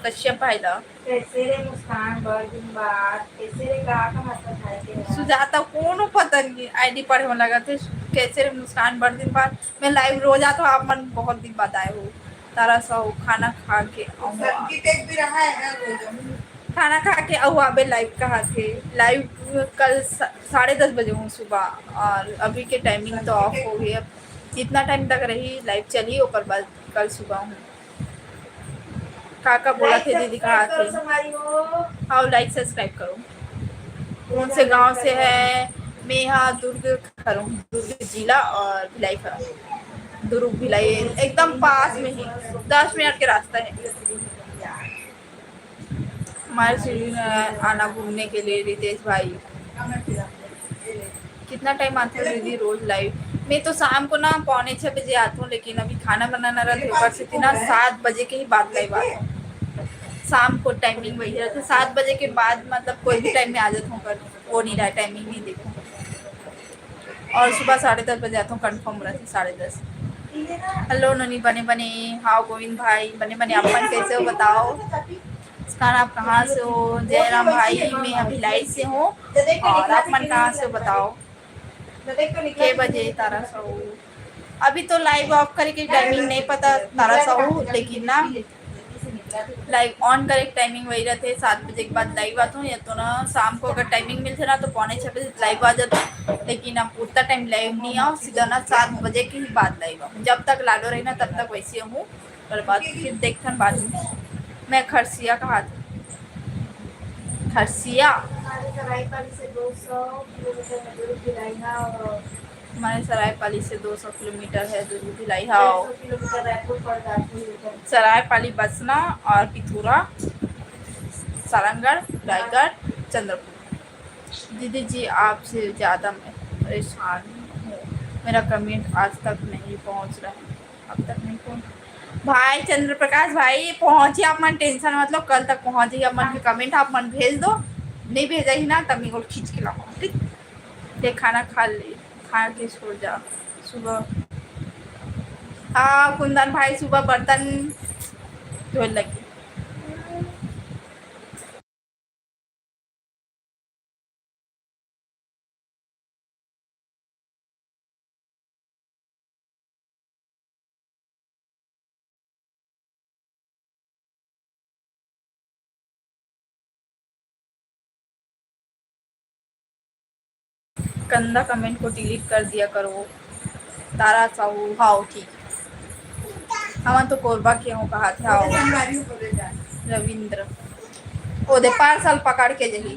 कश्यप भाई ला कैसे रे मुस्कान बर्दिन बात कैसे रे का मतलब है के सुजाता कोनो पता नहीं आईडी पढ़े में लगा थे कैसे रे मुस्कान बर्दिन बात मैं लाइव रोज आता हूँ आप मन बहुत दिन बाद आए हो तारा सा खाना खा के सब्जी टेक भी रहा है खाना खा के अबे लाइव कहाँ थे। लाइव कल 10:30 बजे हूँ सुबह, और अभी के टाइमिंग तो ऑफ हो गई। अब जितना टाइम तक रही लाइव चली, और बाद कल सुबह हूँ। काका बोला थे दीदी कहाँ थे। हाँ लाइक सब्सक्राइब करो। कौन से गांव से है? मैं यहाँ दुर्ग खरूं, दुर्ग जिला, और भिलाई खरूं। दुर्ग भिलाई एकदम पास में ही, 10 मिनट के रास्ता है हमारे सिटी में आना घूमने के लिए। रितेश भाई कितना टाइम आते हो दीदी रोज लाइव? मैं तो शाम को ना 5:45 आती हूँ, लेकिन अभी खाना बनाना रहता है ऊपर से ना 7 बजे के ही बाद लाइव आती हूँ। शाम को टाइमिंग वही रहता है 7 बजे के बाद, मतलब कोई भी टाइम में आ जाता हूँ, पर वो नहीं रहा, टाइमिंग नहीं देखूँ। और सुबह 10:30 बजे आता हूँ, कन्फर्म रहती 10:30। हेलो ननी बने बने, हाँ गोविंद भाई बने बने, अपन कैसे हो बताओ? मुस्कान आप कहाँ से हो? जयराम भाई मैं भिलाई से हूँ, और आप मन कहाँ से हो बताओ? के बजे तारा साहू? अभी तो लाइव ऑफ करे की टाइमिंग नहीं पता तारा साहू, लेकिन ना लाइव ऑन करे टाइमिंग वही रहते है 7 बजे के बाद लाइव आता हूँ, या तो ना शाम को अगर टाइमिंग मिलते ना तो 5:45 बजे लाइव आ जाता हूँ। लेकिन अब उतना टाइम लाइव नहीं आओ, सीधा ना 7 बजे के ही बाद लाइव आऊँ। जब तक लाडो रही ना तब तक वैसे हूँ, पर बाद फिर देखते बाद में। मैं खरसिया कहा था, खरसिया हमारे सरायपाली से 200 किलोमीटर है दुर्ग भिलाई। हाँ सरायपाली बसना और पिथौरा, सारंगढ़, रायगढ़, चंद्रपुर। दीदी जी आपसे ज़्यादा मैं परेशान हूँ, मेरा कमेंट आज तक नहीं पहुँच रहा है। अब तक नहीं पहुँच भाई चंद्र प्रकाश भाई, पहुँचिए आप मन, टेंशन मतलब कल तक पहुँच जाइए। आप मन के कमेंट आप मन भेज दो, नहीं भेजा ही ना तब मैं खींच के लाऊँ। ठीक है, खाना खा ले, खा के सो जा सुबह। हाँ कुंदन भाई सुबह बर्तन धोने लगी। गंदा कमेंट को डिलीट कर दिया करो तारा साहू। हाँ ठीक, हम तो कोरबा के हूँ, कहा थे आओ। रविंद्र ओदे पार्सल पकड़ के जही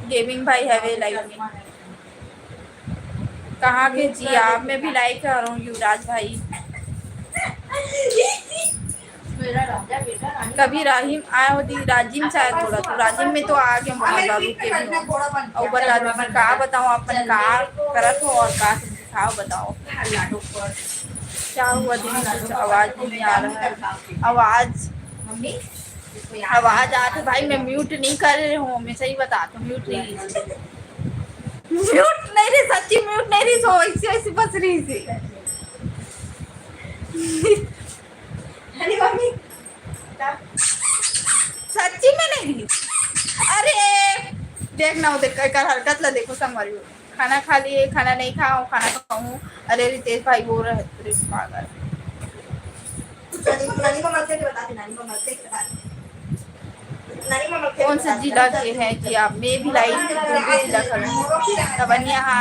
गेमिंग भाई है वे लाइव में। कहाँ के जी आप? मैं भी लाइव कर रहा हूँ युवराज भाई। कभी राहिम आया हो दी, राजिम शायद बोला तो राजिम में तो आ गया दारू के भी और बता दो मैं कहा बताऊँ अपन कहा करत हो और कहा दिखाओ बताओ क्या हुआ दीदी? कुछ आवाज नहीं आ रहा है। आवाज आवाज आती भाई, मैं म्यूट नहीं कर रही हूँ, मैं सही बताता हूँ म्यूट नहीं रही सच्ची म्यूट नहीं रही, सो ऐसे ऐसे बस रही थी। सच्ची में नहीं रही। अरे देखना वो देख कर हरकत ला देखो समझ। खाना खा लिए, खाना नहीं खाऊं, खाना खाऊं। अरे रितेश भाई बोल रहे पागल। कौन सा जिला के हैं जी आप? मैं भी लाई जिला खड़ा तबन यहाँ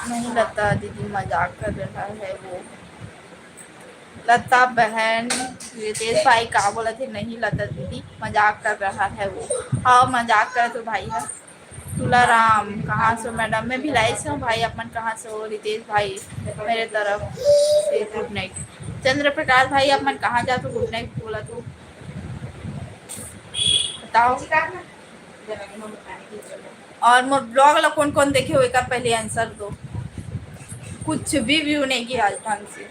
नहीं लता दीदी मजाक कर रहा है वो। लता बहन रितेश भाई का बोला थे? नहीं लता दीदी मजाक कर रहा है वो। हाँ मजाक कर तो भाई है। तुलाराम कहाँ से मैडम? मैं भिलाई से हूँ भाई, अपन कहाँ से हो? रितेश भाई मेरे तरफ से गुड नाइट। चंद्र प्रकाश भाई अपन कहाँ जा तो गुड नाइट बोला तो बताओ। और मोर ब्लॉग वाला कौन कौन देखे हो एक पहले आंसर दो। कुछ भी व्यू नहीं किया आज ढंग से।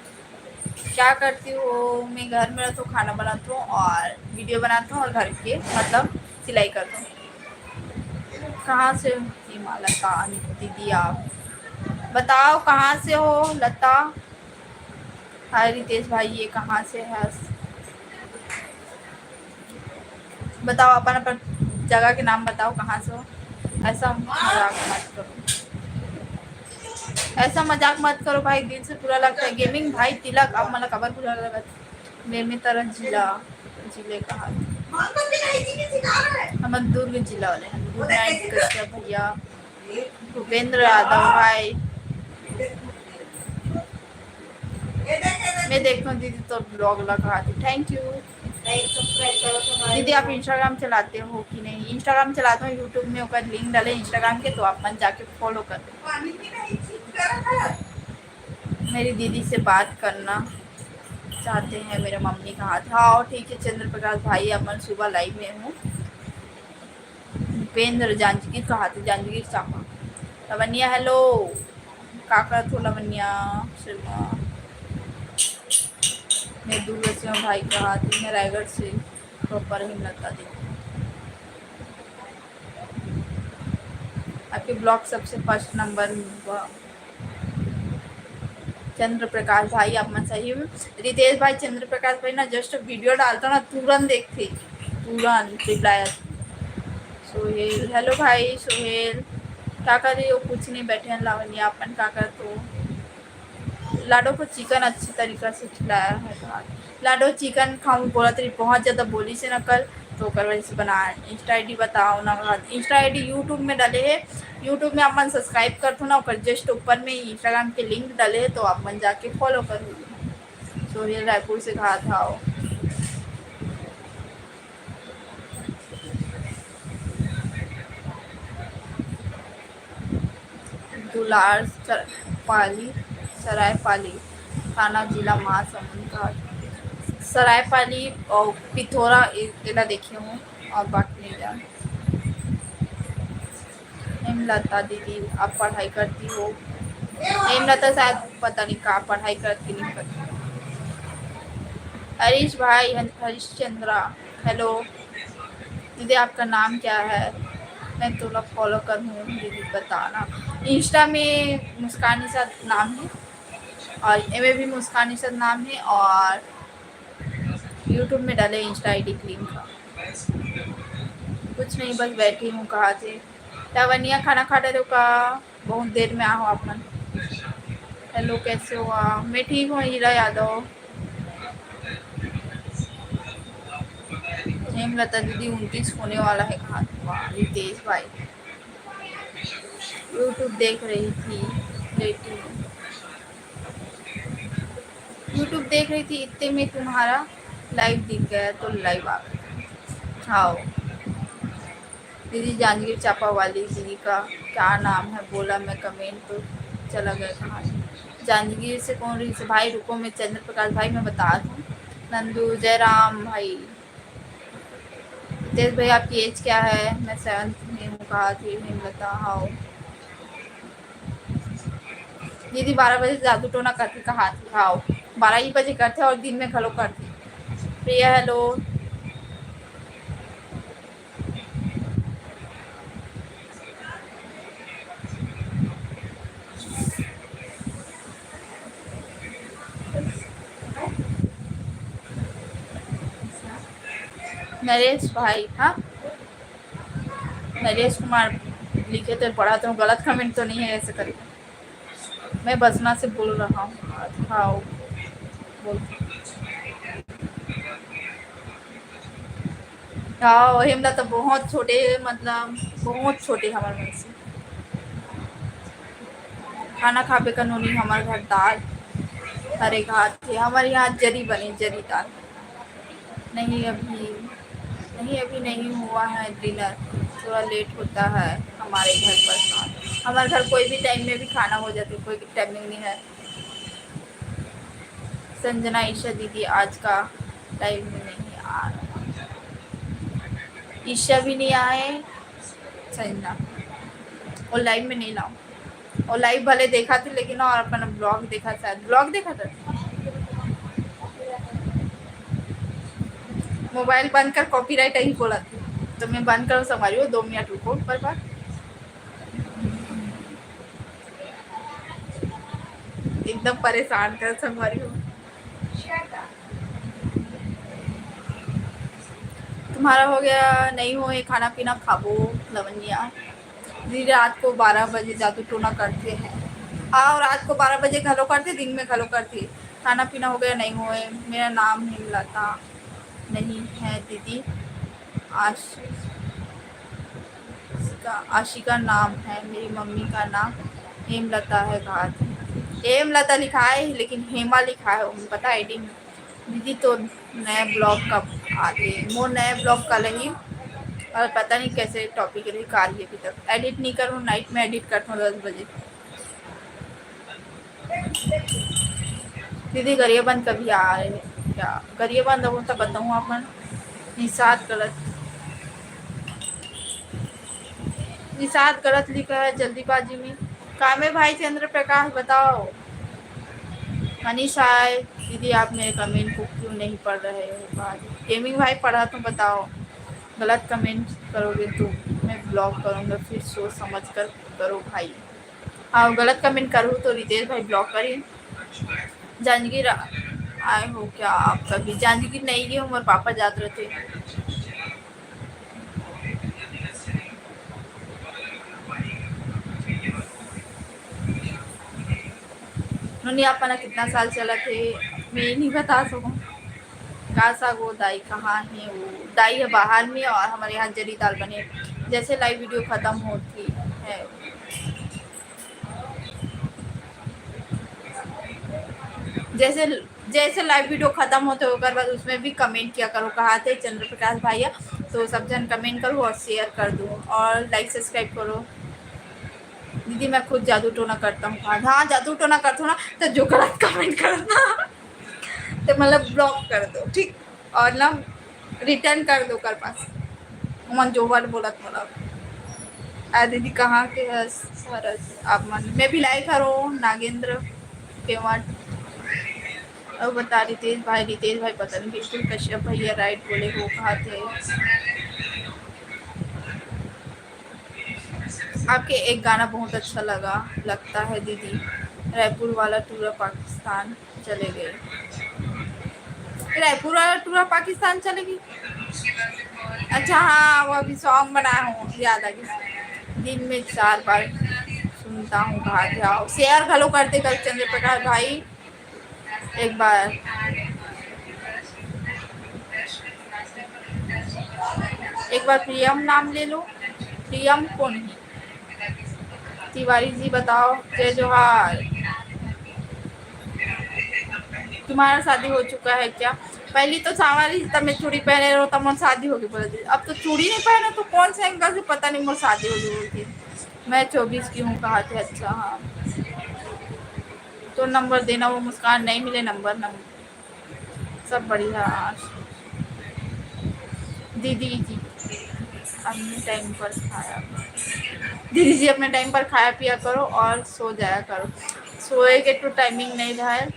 क्या करती हो? मैं घर में रहता हूँ, खाना बनाता हूँ और वीडियो बनाता हूँ और घर के मतलब सिलाई करता हूँ। कहाँ से लता दीदी आप बताओ कहाँ से हो? लता हाय रितेश भाई ये कहाँ से है बताओ, अपन अपन जगह के नाम बताओ कहाँ से हो। ऐसा मजाक मत करो, ऐसा मजाक मत करो भाई, दिल से बुरा लगता है। गेमिंग भाई तिलक अब मला खबर बुरा लगा मे तरह जिला जिले का हाल हम दुर्ग जिला वाले हैं। गुड नाइट कश्यप भैया, भूपेंद्र यादव भाई। मैं देखता हूँ दीदी तो ब्लॉग लगा दी, थैंक यू। दीदी आप इंस्टाग्राम चलाते हो कि नहीं? इंस्टाग्राम चलाता हूँ, यूट्यूब में ऊपर लिंक डाले इंस्टाग्राम के, तो आप मन जाके फॉलो कर दो। मेरी दीदी से बात करना चाहते हैं मेरे मम्मी का हाथ। हाँ ठीक है चंद्र प्रकाश भाई, अब मैं सुबह लाइव में हूँ। उपेंद्र जांजगीर का हाथ, जांजगीर चापा। लवन्या हेलो, काका थो लवन्या शर्मा। मैं दूर से हूँ भाई का हाथ, मैं रायगढ़ से प्रॉपर हिम्मत दी। आपके ब्लॉग सबसे फर्स्ट नंबर हुआ। चंद्र प्रकाश भाई आप मन सही में। रितेश भाई चंद्र प्रकाश भाई ना जस्ट वीडियो डालता ना तुरंत देखते, तुरंत रिप्लाई। सोहेल हेलो भाई सोहेल, क्या कर रही हो? कुछ नहीं, बैठे हैं लावण्या। अपन क्या कर तो लाडो को चिकन अच्छी तरीक़ा से खिलाया है। लाडो चिकन खाऊं बोला तेरी बहुत ज़्यादा बोली से ना कल, तो कर वजह से बना। इंस्टा आई डी बताओ ना। इंस्टा आई डी यूट्यूब में डाले है, यूट्यूब में आप मन सब्सक्राइब कर दो ना, और जस्ट ऊपर में इंस्टाग्राम के लिंक डाले है, तो आप मन जाके फॉलो कर लो। सोहेल रायपुर से कहा था वो। दुलार पाली सरायपाली थाना जिला महासमुंद का। सरायपाली और पिथौरा इला देखी हूँ, और बाकी नहीं जान। हेमलता दीदी आप पढ़ाई करती हो? हेमलता शायद पता नहीं कहाँ पढ़ाई करती नहीं करती। हरीश भाई हरीशचंद्रा हेलो। दीदी आपका नाम क्या है? मैं तो फॉलो कर हूँ दीदी बताना। इंस्टा में मुस्कान निषाद नाम है, और एम भी मुस्कान निषाद नाम है, और यूट्यूब में डाले इंस्टा आई डी लिंक का। कुछ नहीं बस बैठी हूँ। कहाँ थे? लावनिया खाना खा रहे हो का? बहुत देर में आओ आप मन। हेलो कैसे हो आप? मैं ठीक हूँ हीरा यादव। हेमलता दीदी 29 होने वाला है। कहाँ रितेश भाई यूट्यूब देख रही थी, लेटी यूट्यूब देख रही थी, इतने में तुम्हारा लाइव दिख गया तो लाइव आ गया। हाँ दीदी जांजगीर चापा वाली दीदी का क्या नाम है बोला, मैं कमेंट तो चला गया कहाँ। जांजगीर से कौन रही से भाई? रुको मैं चंद्र प्रकाश भाई मैं बता दूँ। नंदू जयराम भाई। तेज भाई आपकी एज क्या है? मैं 7th में हूँ। कहा थी हिम्मता? हाँ दीदी 12 बजे जादू टोना करती कहा थी? हाँ 12 ही बजे करते और दिन में घलो करती। प्रिया हेलो। नरेश भाई, हाँ नरेश कुमार लिखे तो पढ़ा तो गलत कमेंट तो नहीं है ऐसे करके? मैं बसना से बोल रहा हूँ। हाँ बोल। हाँ हिमला तो बहुत छोटे, मतलब बहुत छोटे हमारे मन से। खाना खाबे का नूनी हमारे घर दाल हरे घाट थे। हमारे यहाँ जरी बनी, जरी दाल। नहीं अभी नहीं हुआ है डिनर, थोड़ा लेट होता है हमारे घर पर। हमारे घर कोई भी टाइम में भी खाना हो जाता है, कोई टाइमिंग नहीं है। संजना ईशा दीदी आज का लाइव में नहीं आ रहा। ईशा भी नहीं आए संजना, और लाइव में नहीं लाऊं। और लाइव भले देखा थी लेकिन, और अपना ब्लॉग देखा, शायद ब्लॉग देखा था। मोबाइल बंद कर, कॉपीराइट ही बोला थी तो मैं बंद कर संभाली हूँ। 2 मिनट रुको पर बार। एकदम परेशान कर संभाली हूँ। तुम्हारा हो गया? नहीं हो ये खाना पीना खाबो लवनिया। दीदी रात को 12 बजे जादू टोना करते हैं। हाँ रात को 12 बजे घलो करते, दिन में घलो करती। खाना पीना हो गया नहीं हुए। मेरा नाम हेमलता नहीं है दीदी, आशिका नाम है। मेरी मम्मी का नाम हेमलता है। घाट हेमलता लिखा है लेकिन हेमा लिखा है, पता आईडी में। दीदी तो नए ब्लॉग कब आते, वो नए ब्लॉग कल ही, और पता नहीं कैसे टॉपिक रही कार्य अभी तक एडिट नहीं करूँ, नाइट में एडिट करता हूँ 10 बजे। दीदी गरियाबंद कभी आ रहे हैं क्या? गरियाबंद अब तो बताऊँ अपन निषाद गलत, निषाद गलत लिखा है जल्दीबाजी में। कामे भाई चंद्र प्रकाश बताओ। मनीषा है दीदी आप मेरे कमेंट को क्यों नहीं पढ़ रहे हो? गेमिंग भाई पढ़ा तो बताओ। गलत कमेंट करोगे तो मैं ब्लॉक करूँगा, फिर सोच समझ कर करो भाई। हाँ गलत कमेंट करूँ तो रितेश भाई ब्लॉक करिए। जांजगीर आए हो क्या आप कभी? जांजगीर नहीं गए, हमारे पापा जाते रहते। उन्होंने अपना कितना साल चला थे मैं नहीं बता सकूँ। कासा वो दाई कहाँ है? वो दाई है बाहर में, और हमारे यहाँ जरी दाल बने जैसे लाइव वीडियो ख़त्म होती है। जैसे जैसे लाइव वीडियो ख़त्म होते होकर बाद उसमें भी कमेंट किया करो। कहा थे चंद्र प्रकाश भैया, तो सब जन कमेंट करो और शेयर कर दो और लाइक सब्सक्राइब करो। दीदी मैं खुद जादू टोना करता हूँ। हाँ जादू टोना करता हूँ ना, तो जो गलत कमेंट करना तो मतलब ब्लॉक कर दो ठीक, और ना रिटर्न कर दो कर पास मन जो वर्ड बोला मतलब। दीदी कहाँ के है सरस आप? मन मैं भी लाइक करो नागेंद्र पेमट। अब बता रितेश भाई पता नहीं बिल्कुल कश्यप भैया राइट बोले वो कहा थे। आपके एक गाना बहुत अच्छा लगता है दीदी, रायपुर वाला टूर पाकिस्तान चले गए। रायपुर वाला टूर पाकिस्तान चले गई? अच्छा हाँ वो अभी सॉन्ग बनाया हूँ, याद आ गया। दिन में 4 बार सुनता हूँ, भाग जाओ शेयर घलो करते कल चंद्र प्रकाश भाई। एक बार प्रियम नाम ले लो। प्रियम कौन है? तिवारी जी बताओ। जय जोहार। तुम्हारा शादी हो चुका है क्या? पहली तो सावरी तब मैं चूड़ी पहने रहो तब मोर शादी होगी बोले थे। अब तो चूड़ी नहीं पहने तो कौन से एंगल से पता नहीं मोर शादी होगी बोलती। मैं 24 की हूँ कहा थे। अच्छा हाँ तो नंबर देना। वो मुस्कान नहीं मिले नंबर सब बढ़िया। दीदी जी अपने टाइम पर खाया, दीदी जी अपने टाइम पर खाया पिया करो और सो जाया करो। सोए के तो टाइमिंग नहीं रहा है,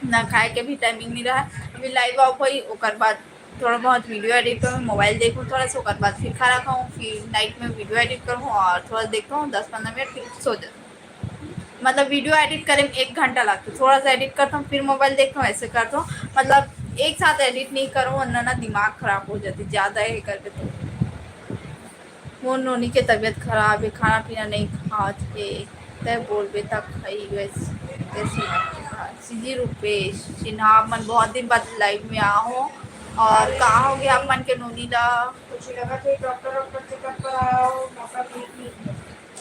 ना खाए के भी टाइमिंग नहीं रहा है। अभी लाइव ऑफ हुई ओकर बाद थोड़ा बहुत वीडियो एडिट करूँ, मोबाइल देखूँ थोड़ा सा, ओकर बाद फिर खाना खाऊँ, फिर नाइट में वीडियो एडिट करूँ और थोड़ा देखता हूँ 10-15 मिनट फिर सो जाता। मतलब वीडियो एडिट करे में 1 घंटा लगता है। थोड़ा सा एडिट करता हूँ फिर मोबाइल देखता हूँ, ऐसे करता हूँ। मतलब एक साथ एडिट नहीं करूँ वरना ना दिमाग ख़राब हो जाती ज़्यादा है करके। तो वो नोनी के तबीयत खराब है, खाना पीना नहीं खाते तय बोलबे तक खाई वैसे सीजी रूपेश सिन्हा मन बहुत दिन बाद लाइव में आओ। और कहाँ हो गया आप मन के नोनी ला? कुछ लगा थे डॉक्टर चेकअप कराओ, मौका ठीक नहीं है।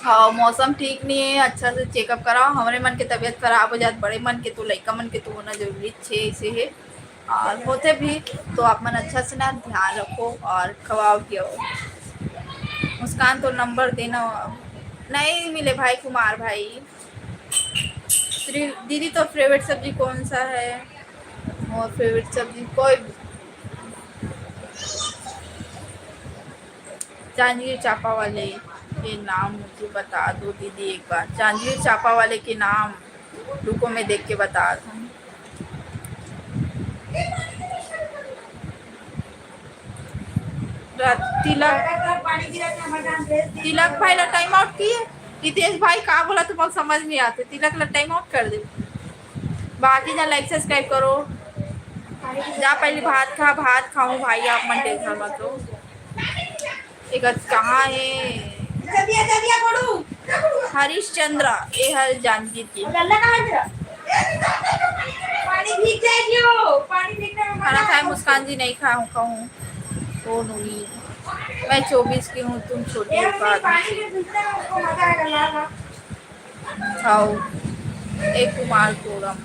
हाँ मौसम ठीक नहीं है, अच्छा से चेकअप कराओ। हमारे मन के तबीयत खराब हो जात, बड़े मन के तो लड़का मन के तो होना जरूरी छे से है। और होते भी तो आप मन अच्छा से ना ध्यान रखो और खवाओ पियो। मुस्कान तो नंबर देना नहीं मिले भाई कुमार भाई। दीदी तो फेवरेट सब्जी कौन सा है? और फेवरेट सब्जी कोई जांजगीर चापा वाले के नाम मुझे बता दो दीदी एक बार। जांजगीर चापा वाले के नाम रुको मैं देख के बता दूँ। तिलक भाई ला टाइम आउट किए। रितेश भाई कहा बोला तुम्हारा समझ नहीं आते। तिलक ला टाइम आउट कर दे। बाकी जा लाइक सब्सक्राइब करो। जा पहले भात खा, भात खाऊं भाई आप मन टेंशन मत लो। एक कहाँ है जल्दी आ कोडू हरिश्चंद्र ये हर जानकी थी। गल्ला कहाँ है मेरा पानी भीग जाएगी वो पानी भीगने में खाना मजा खाए आएगा मुस्कान जी नहीं खाऊँ कौन हुई मैं 24 की हूँ तुम छोटी ये हो मम्मी पानी में भीगने में उसको मजा आएगा लाना खाओ एक कुमार कोरम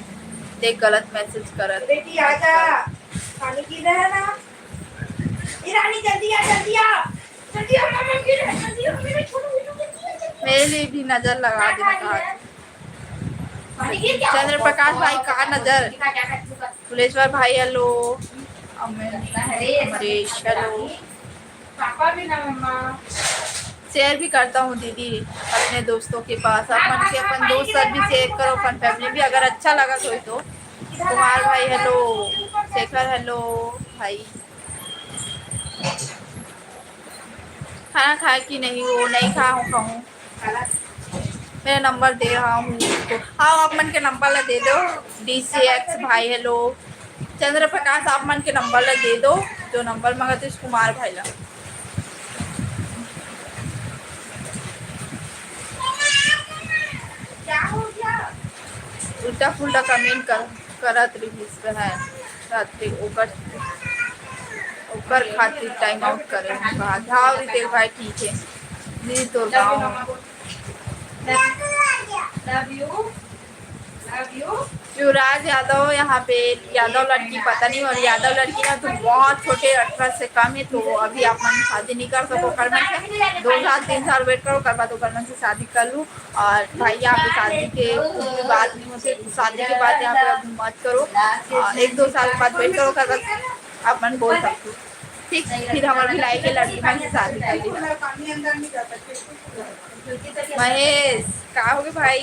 देख गलत मैसेज करत बेटी आजा पानी पी रहा है ना ईरानी जल्दी आ मामा गिर रहा है जल्दी आ मेरे छोटू बेटू मेरे लिए भी नजर लगा देना कहा पानी गिर गया चंद्र प्रकाश भाई कहा नजर क्या फुलेश्वर भाई हेलो अमरीश हेलो पापा भी ना मम्मा शेयर भी करता हूँ दीदी अपने दोस्तों के पास अपन के अपन दोस्त सब भी शेयर करो अपन फैमिली भी अगर अच्छा लगा तो कुमार भाई हेलो शेखर हेलो भाई खाना खाए कि नहीं वो नहीं खाऊँ मेरा नंबर दे रहा हूँ उसको हाँ आप मन के नंबर ला दे दो DCX भाई हेलो चंद्र प्रकाश आप मन के नंबर ला दे दो जो नंबर मंगाते कुमार भाई ला क्या हो गया उल्टा फुल्टा कमेंट करत रही इस पे है रात्रि ओकर खातिर टाइम आउट करे कहा जाओ रितेश भाई ठीक है दीदी तो गाँव लव यू युवराज यादव यहाँ पे यादव लड़की पता नहीं और यादव लड़की ना तो बहुत छोटे 18 से कम है तो अभी आप मन शादी नहीं कर सको कर मन से 2 साल 3 साल वेट करो कर बाद कर मन से शादी कर लूँ और भाई यहाँ पे शादी के कुछ बात नहीं होती शादी के बाद यहाँ पे अब मत करो 1-2 साल बाद वेट करो कर बाद आप मन बोल सकते हो ठीक फिर हमारे भिलाई के लड़की मन से शादी कर ली महेश कहा होगे भाई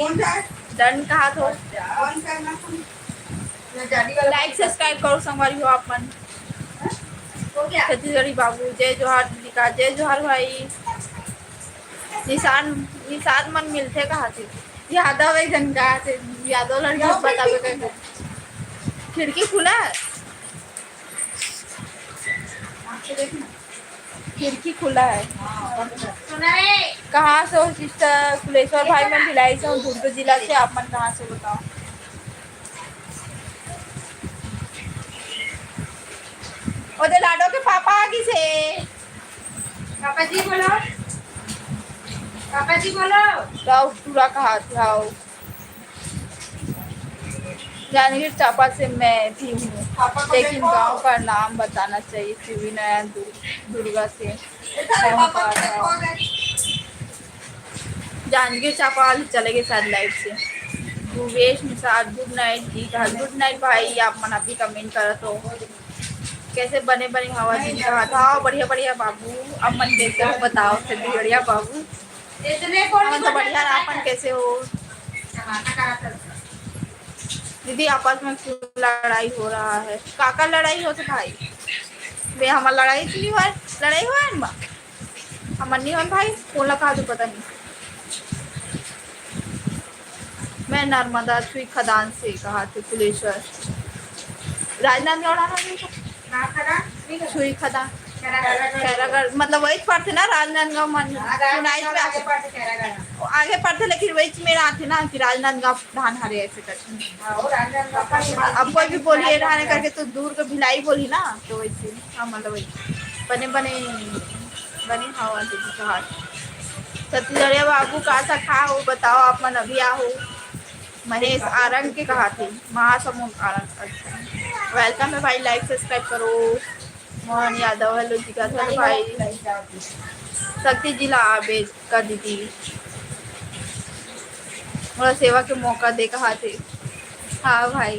डन कहा तो लाइक सब्सक्राइब करो संगवारी हो आप मन छत्तीसगढ़ी बाबू जय जोहार दीपिका जय जोहार भाई निशान मन मिलते कहा थे यादव एक जन कहा थे यादव लड़की बतावे कैसे खिड़की खुला है खिड़की खुला है कहाँ से हो सिस्टर फुलेश्वर भाई मैं भिलाई से हूँ दुर्ग जिला से आप मन कहाँ से बताओ ओदे लाडो के पापा आगे से पापा जी बोलो गाँव पूरा कहा था जानीगीर चापा से मैं भी हूँ लेकिन गांव का नाम बताना चाहिए शिवी नया दुर्गा से जानीगीर चापा वाले चले गए शायद लाइट से भूवेश निसार गुड नाइट जी कहा गुड नाइट भाई आप मन अभी कमेंट करा तो कैसे बने हवा जी कहा था बढ़िया बढ़िया बाबू अब मन कैसे हो बताओ चलिए बढ़िया बाबू मन तो बढ़िया ना अपन कैसे हो दीदी आपस में क्यों लड़ाई हो रहा है काका लड़ाई हो तो भाई वे हमार लड़ाई क्यों हुआ लड़ाई हुआ है माँ हमार नहीं हो भाई बोला कहा तो पता नहीं मैं नर्मदा छुई खदान से कहा थे फुलेश्वर राजनांदगांव छुई खदान खैरागढ़ मतलब वही पढ़ते ना राजनांदगांव मन आगे पढ़ते लेकिन वही मेरा आते ना कि राजनांदगांव धान हरे ऐसे करते अब कोई भी बोलिए रहने करके तो दूर को भिलाई बोली ना तो वैसे हाँ मतलब वही बने हवा दीदी कहा छत्तीसगढ़िया बाबू का सा खा हो बताओ आप मन अभी आओ महेश आरंग के कहा थे महासमुंद आरंग अच्छा वेलकम है भाई लाइक सब्सक्राइब करो मोहन यादव हेलो जी का हेलो भाई शक्ति जिला आबेद कर दीदी थोड़ा सेवा के मौका दे कहा थे हाँ भाई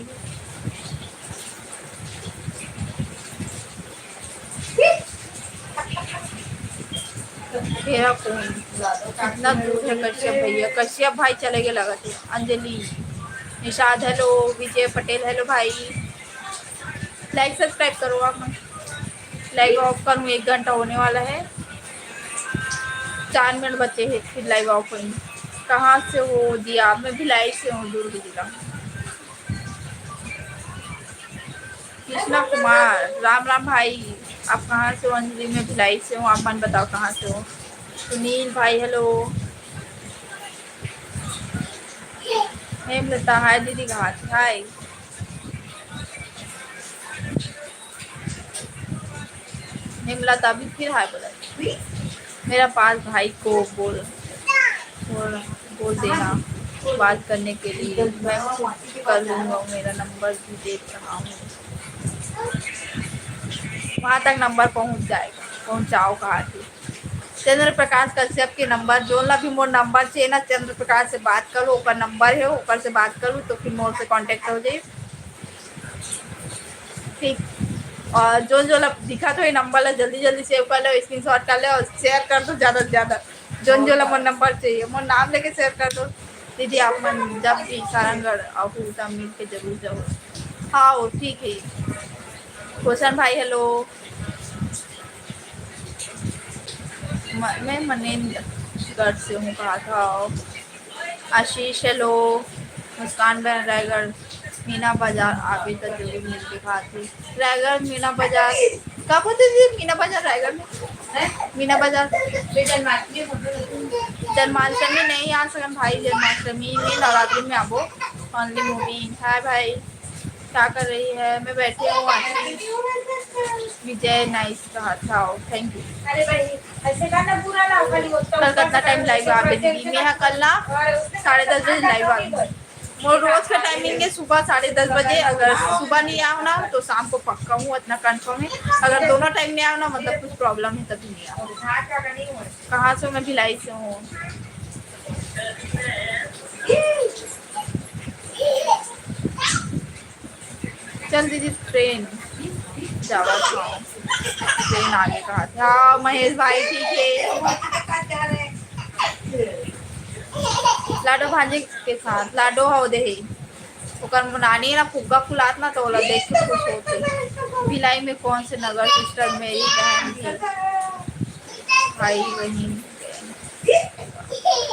तेरा कौन इतना दूर है कश्यप भैया कश्यप भाई चले गए लगा थे अंजलि निषाद हेलो विजय पटेल हेलो भाई लाइक सब्सक्राइब करो आप लाइव ऑफ करूँ 1 घंटा होने वाला है 4 मिनट बचे हैं फिर लाइव ऑफ होंगे कहाँ से हो जी आप मैं भिलाई से हूँ दुर्ग जिला कृष्णा कुमार राम राम भाई आप कहाँ से हो अंजलि मैं भिलाई से हूँ आप मन बताओ कहाँ से हो सुनील भाई हेलो। हेमलता हाय दीदी घाट हाय। हेमलता अभी फिर हाय बोला। मेरा पास भाई को बोल बोल देना बात करने के लिए, मैं खुद कर लूँगा, मेरा नंबर भी देख रहा हूँ। वहाँ तक नंबर पहुँच जाएगा, पहुँचाओ कहा थी। चंद्र प्रकाश कश्यप के नंबर जो ला भी मोर नंबर चाहिए ना, चंद्र प्रकाश से बात करो, ऊपर नंबर है, ऊपर से बात करूँ तो फिर मोर से कांटेक्ट हो जाए। ठीक। और जो जो ला दिखा तो ये नंबर ला जल्दी जल्दी सेव कर लो, स्क्रीनशॉट कर लो और शेयर कर दो ज़्यादा से ज़्यादा। जो जो ला मोर नंबर चाहिए मोर नाम लेके शेयर कर दो। दीदी आप मन जब भी सारंगढ़ आहू तब मिल के जरूर जाओ। हाँ वो ठीक है। रोशन भाई हेलो। मैं मनेंद्रगढ़ से हूँ, कहा था। आशीष हेलो। मुस्कान बहन रायगढ़ मीना बाजार आगे तक जरूर मिल के खाती। रायगढ़ मीना बाजार कब होते थे? मीना बाजार रायगढ़ में मीना बाजार जन्माष्टमी नहीं आ सकन भाई, जन्माष्टमी में नवरात्रि में आबो ओनली मूवी। हाय भाई क्या कर रही है? मैं बैठी हूँ। विजय नाइस कहा था, थैंक यू। अरे भाई ऐसे करना पूरा ना खाली कल कितना टाइम लाइव आ गई दीदी? मैं यहाँ कल ना 10:30 बजे लाइव आ गई। वो रोज का टाइमिंग है सुबह 10:30 बजे। अगर सुबह नहीं आओ ना तो शाम को पक्का हूँ, इतना कंफर्म है। अगर दोनों टाइम नहीं आओ ना मतलब कुछ प्रॉब्लम है तभी नहीं आओ। कहाँ से? मैं भिलाई से हूँ। चल दीदी ट्रेन जावा खाओ, ट्रेन आगे कहा था। हाँ महेश भाई ठीक है। लाडो भांजे के साथ लाडो हो दे ओकर नानी ना फुग्गा फुलात ना तो देख के खुश होते। भिलाई में कौन से नगर? सिस्टर मेरी बहन भी भाई बहन।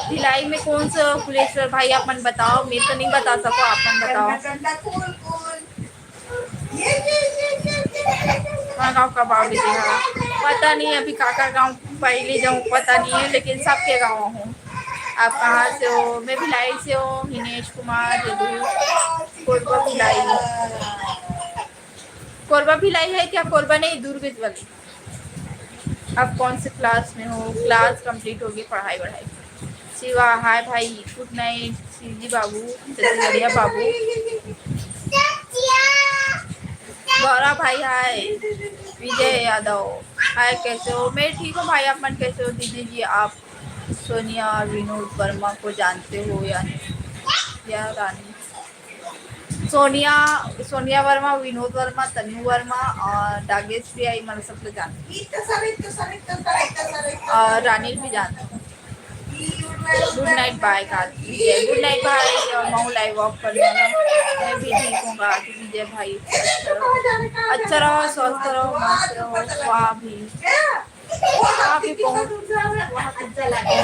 भिलाई में कौन सा फुलेश्वर भाई अपन बताओ, मैं तो नहीं बता सको, अपन बताओ। हाँ गाँव कब आओगे? पता नहीं अभी काका गाँव पहले जाऊँ पता नहीं है, लेकिन सबके गाँव हूँ। आप कहाँ से हो? मैं भिलाई से हूँ। हिनेश कुमार कोरबा भिलाई। कोरबा भिलाई है क्या? कोरबा नहीं, दुर्ग वाली। आप कौन से क्लास में हो? क्लास कंप्लीट होगी, पढ़ाई वढ़ाई। शिवा हाय भाई गुड नाइट। शिवजी बाबू बढ़िया बाबू। गौरव भाई हाय। विजय यादव हाय कैसे हो? मैं ठीक हूँ भाई, आप मन कैसे हो? दीदी जी आप सोनिया और विनोद वर्मा को जानते हो या नहीं? या रानी सोनिया वर्मा, विनोद वर्मा, तन्नू वर्मा और डागेश भी आई, मतलब सब लोग जानते हैं और रानी भी जानते हैं। गुड नाइट बाय विजय। गुड नाइट भाई। और मैं लाइव वॉक करने वाला हूँ। मैं भी ठीक हूँ विजय भाई। अच्छा रहो, स्वस्थ रहो, मस्त रहो। वहाँ भी पहुँच वहाँ पिज्जा लगे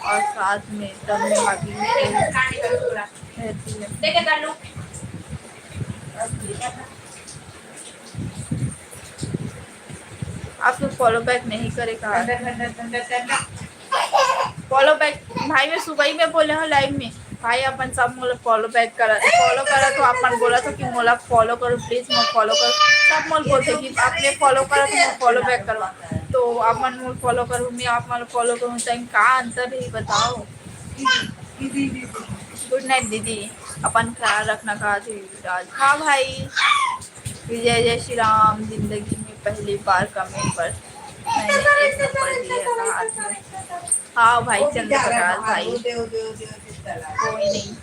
और साथ में तब में भाभी रहती है। आप लोग फॉलो बैक नहीं करे कहा? फॉलो बैक भाई मैं सुबह ही में बोले हूँ लाइव में भाई अपन सब मोला फॉलो बैक करा तो अपन बोला था कि मोला फॉलो करो प्लीज, मैं फॉलो करो। सब मोल बोलते कि आपने फॉलो करा तो मैं फॉलो बैक करो, तो अपन मोल फॉलो करूँ मैं आप मोल फॉलो करूँ तो का अंतर है बताओ। गुड नाइट दीदी, अपन ख्याल रखना कहा थी राज। हाँ भाई विजय जय श्री राम। जिंदगी में पहली बार कमेंट पर मैंने एक नंबर दिया था। हाँ भाई चंद्र प्रकाश भाई कोई नहीं।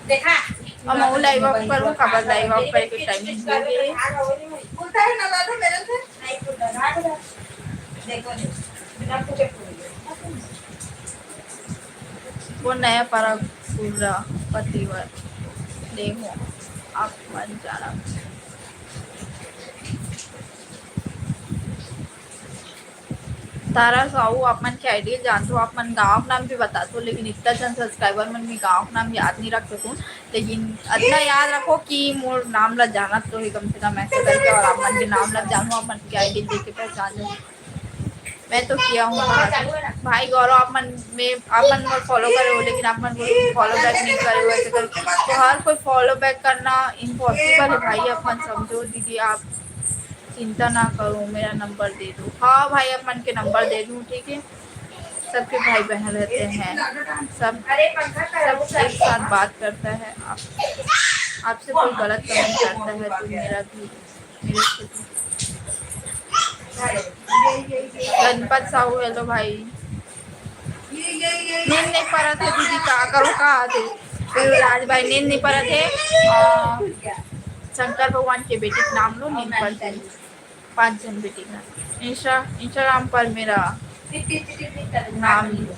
देखा अब मैं लाइव ऑफ करूँ, खबर लाइव ऑफ करके टाइमिंग हो गई। वो नया पारा पूरा पतिवर ले हो आप मन जाना। तारा साहू आप मन के आइडिया जानते हो, आप मन गाँव का नाम भी बता दो, लेकिन इतना जन सब्सक्राइबर मन में गाँव का नाम याद नहीं रख सकूँ। लेकिन इतना याद रखो कि मोर नाम ला जाना तो ही कम से कम ऐसे करके, और आप मन के नाम ला जानू, आप मन के आइडिया देख के पहचान लो। मैं तो किया हूँ भाई गौरव, आप मन फॉलो करे हो, लेकिन आप मन फॉलो बैक नहीं करे हो ऐसे कर, तो हर कोई फॉलो बैक करना इम्पॉसिबल है भाई, आप मन समझो। दीदी आप चिंता ना करो, मेरा नंबर दे दो। हाँ भाई आप मन के नंबर दे दूँ, ठीक है। सबके भाई बहन रहते हैं, सब सब एक साथ बात करता है। आपसे कोई गलत कमेंट करता है तो मेरा भी मेरे से भी। गणपत साहू हेलो भाई। नींद नहीं पा रहा थे दीदी, क्या करो कहा थे फिर राज भाई, नींद नहीं पा रहे थे। शंकर भगवान के बेटे का नाम लो, नींद पड़ते हैं। 5 जन बेटी का इंस्टाग्राम पर मेरा नाम लो।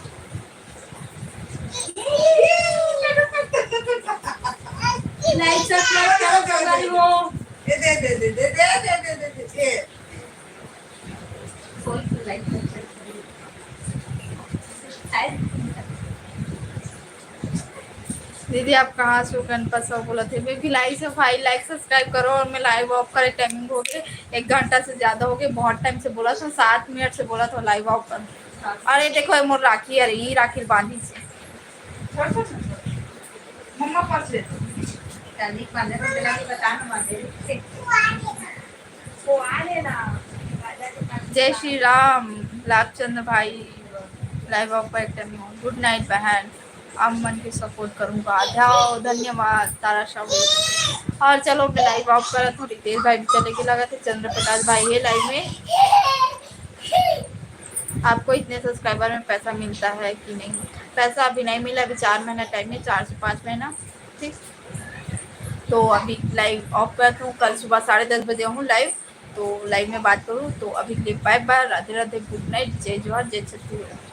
लाइक सब्सक्राइब करो बंगाली हो। दे दे दे दे दे दे दे दे दे दे। कोई तो लाइक दीदी आप कहाँ से हो? गणपत साहू बोला थे मैं भिलाई से। भाई लाइक सब्सक्राइब करो, और मैं लाइव ऑफ करे टाइमिंग हो गई 1 घंटा से ज़्यादा हो गए, बहुत टाइम से बोला था, 7 मिनट से बोला था लाइव ऑफ कर। अरे देखो मोर राखी, अरे ये राखी बांधी से मम्मा पास ले ताली बांधे तो चला के बता ना बांधे वो आ लेना। जय श्री राम लाभचंद्र भाई, लाइव ऑफ पर टाइमिंग। गुड नाइट बहन, आप मन के सपोर्ट करूँगा। जाओ धन्यवाद तारा शाह। और चलो मैं लाइव ऑफ करा, थोड़ी देर भाई भी चले के लगा थे। चंद्र प्रकाश भाई है लाइव में। आपको इतने सब्सक्राइबर में पैसा मिलता है कि नहीं? पैसा अभी नहीं मिला, अभी 4 महीना टाइम है, 4 से 5 महीना, ठीक। तो अभी लाइव ऑफ करता हूँ, कल सुबह 10:30 बजे हूँ लाइव, तो लाइव में बात करूँ। तो अभी के लिए bye bye, Radhe Radhe, good night, जय जवाहर जय छत्तीसगढ़।